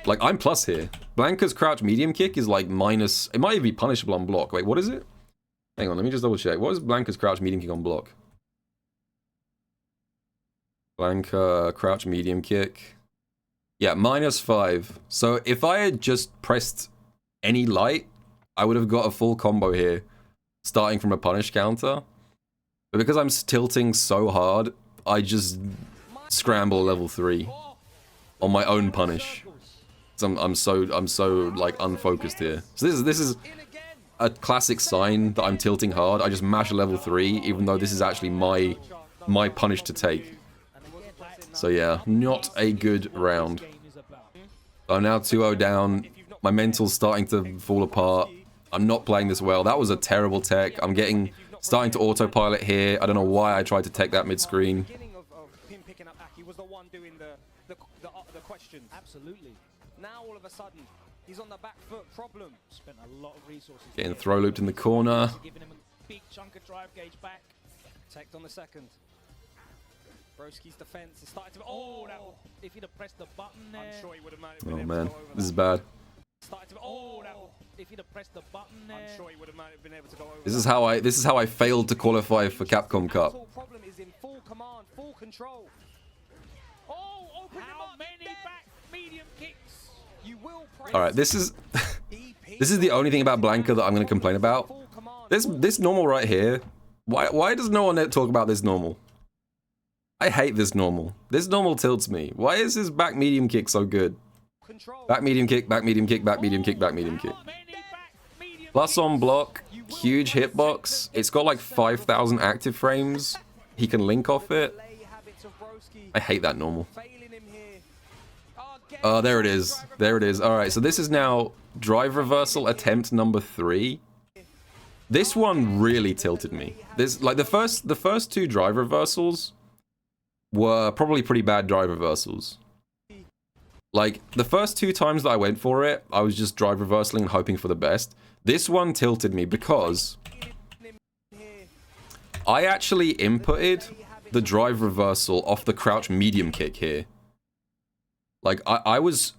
Like, I'm plus here. Blanka's crouch medium kick is like minus... It might even be punishable on block. Wait, what is it? Hang on, let me just double check. What is Blanka's crouch medium kick on block? Blanka crouch medium kick. Yeah, -5. So if I had just pressed any light, I would have got a full combo here, starting from a punish counter. But because I'm tilting so hard, I just scramble level 3 on my own punish. I'm so like unfocused here. So this is a classic sign that I'm tilting hard. I just mash a level 3, even though this is actually my punish to take. So yeah, not a good round. I'm now 2-0 down. My mental's starting to fall apart. I'm not playing this well. That was a terrible tech. I'm starting to autopilot here. I don't know why I tried to tech that mid-screen. Absolutely. Now all of a sudden, he's on the back foot. Problem. Spent a lot of resources. Getting throw looped in the corner. Giving him a big chunk of drive gauge back. Teched on the second. Broski's defense is starting to... Oh, if he'd have pressed the button there. I'm sure he would have managed. Oh man, this is bad. If he'd have pressed the button there. I'm sure he would have been able to go over. This is how I failed to qualify for Capcom Cup. Problem is in full command, full control. Oh, open him up. How many back medium kicks? You will press. All right, this is the only thing about Blanka that I'm going to complain about. This normal right here. Why does no one talk about this normal? I hate this normal. This normal tilts me. Why is his back medium kick so good? Back medium kick, back medium kick, back medium kick, back medium kick. Plus on block, huge hitbox. It's got like 5,000 active frames. He can link off it. I hate that normal. Oh, there it is. There it is. All right, so this is now drive reversal attempt number 3. This one really tilted me. This, like, the first 2 drive reversals were probably pretty bad drive reversals. Like, the first 2 times that I went for it, I was just drive reversaling and hoping for the best. This one tilted me because I actually inputted the drive reversal off the crouch medium kick here. Like, I was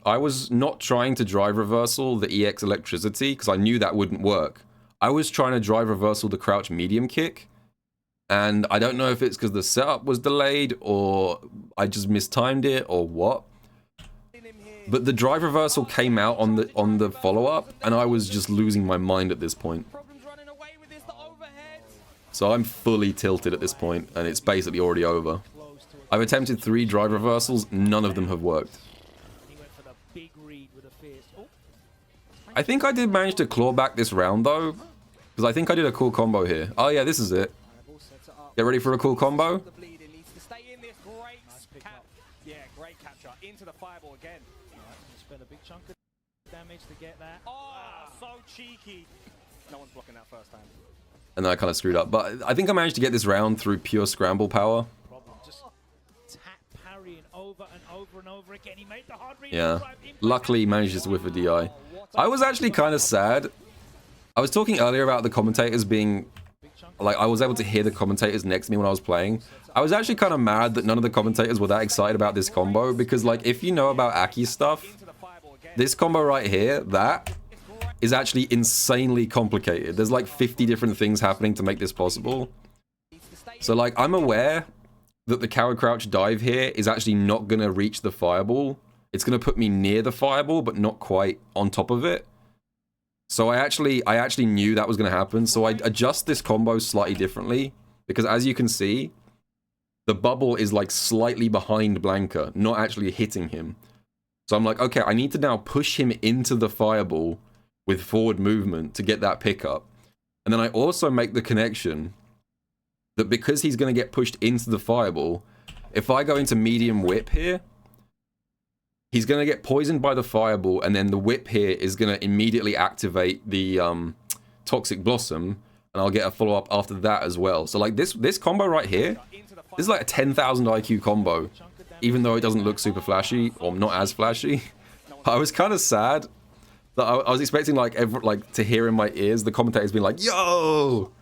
not trying to drive reversal the EX electricity because I knew that wouldn't work. I was trying to drive reversal the crouch medium kick. And I don't know if it's because the setup was delayed or I just mistimed it or what. But the drive reversal came out on the follow-up, and I was just losing my mind at this point. So I'm fully tilted at this point, and it's basically already over. I've attempted 3 drive reversals, none of them have worked. I think I did manage to claw back this round though, because I think I did a cool combo here. Oh yeah, this is it. Get ready for a cool combo. Yeah, great capture into the fireball again. Spent a big chunk of damage to get that. Oh, so cheeky. No one's blocking that first time. And then I kind of screwed up, but I think I managed to get this round through pure scramble power. Just tap parrying over and over and over again. He made the hard read. Yeah. Luckily, he managed to whiff a DI. I was actually kind of sad. I was talking earlier about the commentators being... Like, I was able to hear the commentators next to me when I was playing. I was actually kind of mad that none of the commentators were that excited about this combo, because, like, if you know about Aki's stuff, this combo right here, that, is actually insanely complicated. There's like 50 different things happening to make this possible. So like, I'm aware that the coward crouch dive here is actually not going to reach the fireball. It's going to put me near the fireball, but not quite on top of it. So I actually knew that was going to happen. So I adjust this combo slightly differently, because as you can see, the bubble is like slightly behind Blanca, not actually hitting him. So I'm like, okay, I need to now push him into the fireball with forward movement to get that pickup. And then I also make the connection that because he's going to get pushed into the fireball, if I go into medium whip here, he's going to get poisoned by the fireball, and then the whip here is going to immediately activate the Toxic Blossom, and I'll get a follow-up after that as well. So like this combo right here, this is like a 10,000 IQ combo, even though it doesn't look super flashy, or not as flashy. I was kind of sad that I was expecting like to hear in my ears the commentators being like, yo,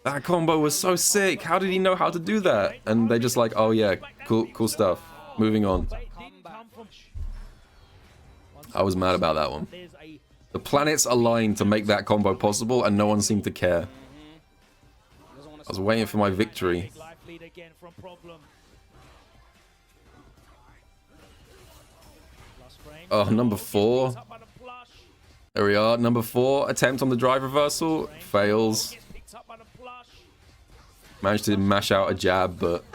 that combo was so sick, how did he know how to do that? And they're just like, oh yeah, cool stuff, moving on. I was mad about that one. The planets aligned to make that combo possible, and no one seemed to care. I was waiting for my victory. Oh, number 4. There we are. Number 4 attempt on the drive reversal. Fails. Managed to mash out a jab, but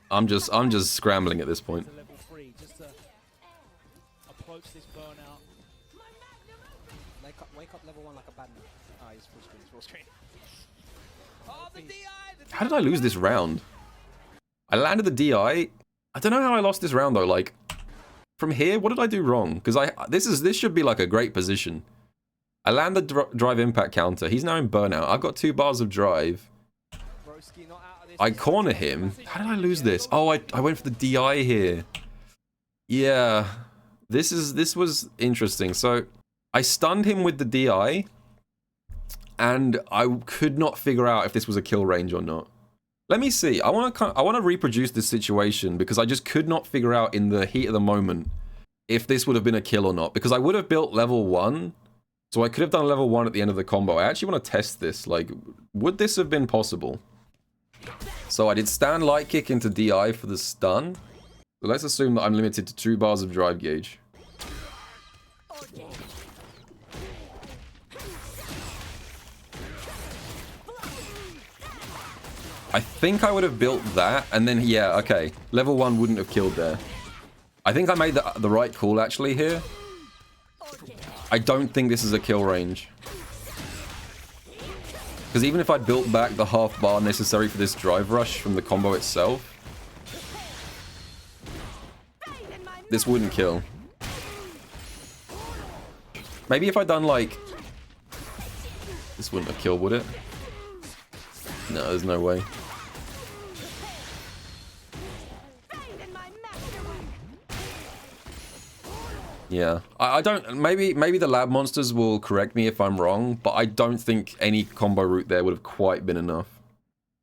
I'm just scrambling at this point. How did I lose this round? I landed the DI. I don't know how I lost this round though. Like, from here, what did I do wrong? Because this should be like a great position. I land the drive impact counter. He's now in burnout. I've got 2 bars of drive. I corner him. How did I lose this? Oh, I went for the DI here. Yeah, this was interesting. So I stunned him with the DI, and I could not figure out if this was a kill range or not. Let me see. I want to reproduce this situation, because I just could not figure out in the heat of the moment if this would have been a kill or not, because I would have built level 1, so I could have done level 1 at the end of the combo. I actually want to test this. Like, would this have been possible? So I did stand light kick into DI for the stun. So let's assume that I'm limited to 2 bars of drive gauge. I think I would have built that, and then, yeah, okay. Level 1 wouldn't have killed there. I think I made the right call, actually, here. I don't think this is a kill range. Because even if I built back the half bar necessary for this drive rush from the combo itself, this wouldn't kill. Maybe if I'd done, like... This wouldn't have killed, would it? No, there's no way. Yeah, I don't. Maybe the lab monsters will correct me if I'm wrong, but I don't think any combo route there would have quite been enough.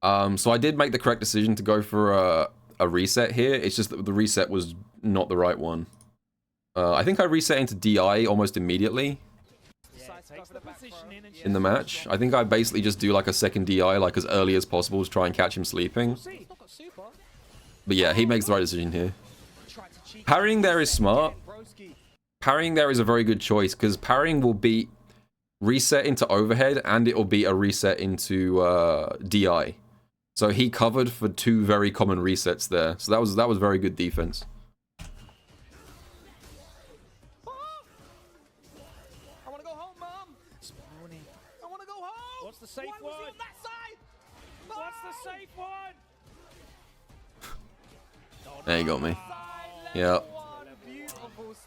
So I did make the correct decision to go for a reset here. It's just that the reset was not the right one. I think I reset into DI almost immediately in the match. I think I basically just do like a second DI like as early as possible to try and catch him sleeping. But yeah, he makes the right decision here. Parrying there is smart. Parrying there is a very good choice, because parrying will beat reset into overhead, and it will beat a reset into DI. So he covered for 2 very common resets there. So that was very good defense. I want to go home, Mom. I want to go home. What's the safe Why was word? he on that side? No! What's the safe one? There you got me. Yeah.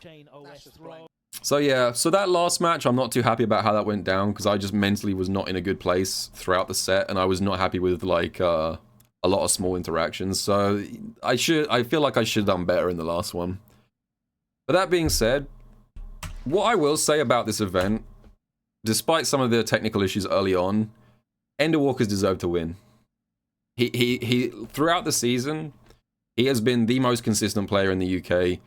Chain OS throw. So yeah, so that last match, I'm not too happy about how that went down, because I just mentally was not in a good place throughout the set, and I was not happy with like a lot of small interactions. So I feel like I should have done better in the last one. But that being said, what I will say about this event, despite some of the technical issues early on, EndingWalker's deserved to win. He throughout the season, he has been the most consistent player in the UK.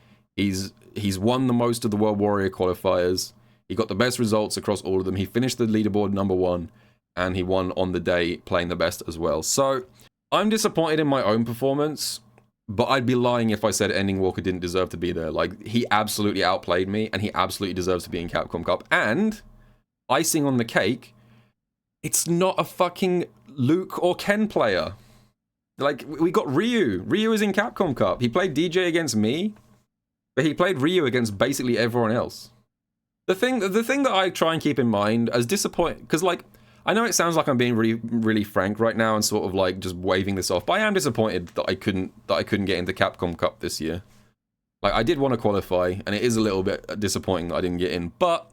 He's won the most of the World Warrior qualifiers. He got the best results across all of them. He finished the leaderboard #1, and he won on the day playing the best as well. So I'm disappointed in my own performance, but I'd be lying if I said EndingWalker didn't deserve to be there. Like, he absolutely outplayed me, and he absolutely deserves to be in Capcom Cup. And icing on the cake, it's not a fucking Luke or Ken player. Like, we got Ryu. Ryu is in Capcom Cup. He played DJ against me, but he played Ryu against basically everyone else. The thing that I try and keep in mind as disappointing, because like, I know it sounds like I'm being really frank right now and sort of like just waving this off, but I am disappointed that I couldn't get into Capcom Cup this year. Like, I did want to qualify, and it is a little bit disappointing that I didn't get in, but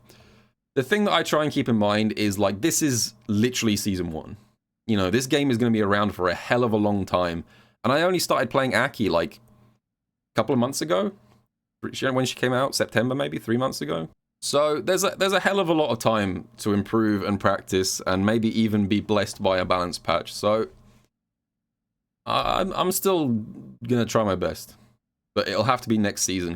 the thing that I try and keep in mind is, like, this is literally Season 1. You know, this game is going to be around for a hell of a long time, and I only started playing Aki, like, a couple of months ago, when she came out, September maybe, 3 months ago. So there's a hell of a lot of time to improve and practice, and maybe even be blessed by a balance patch. So I'm still gonna try my best, but it'll have to be next season.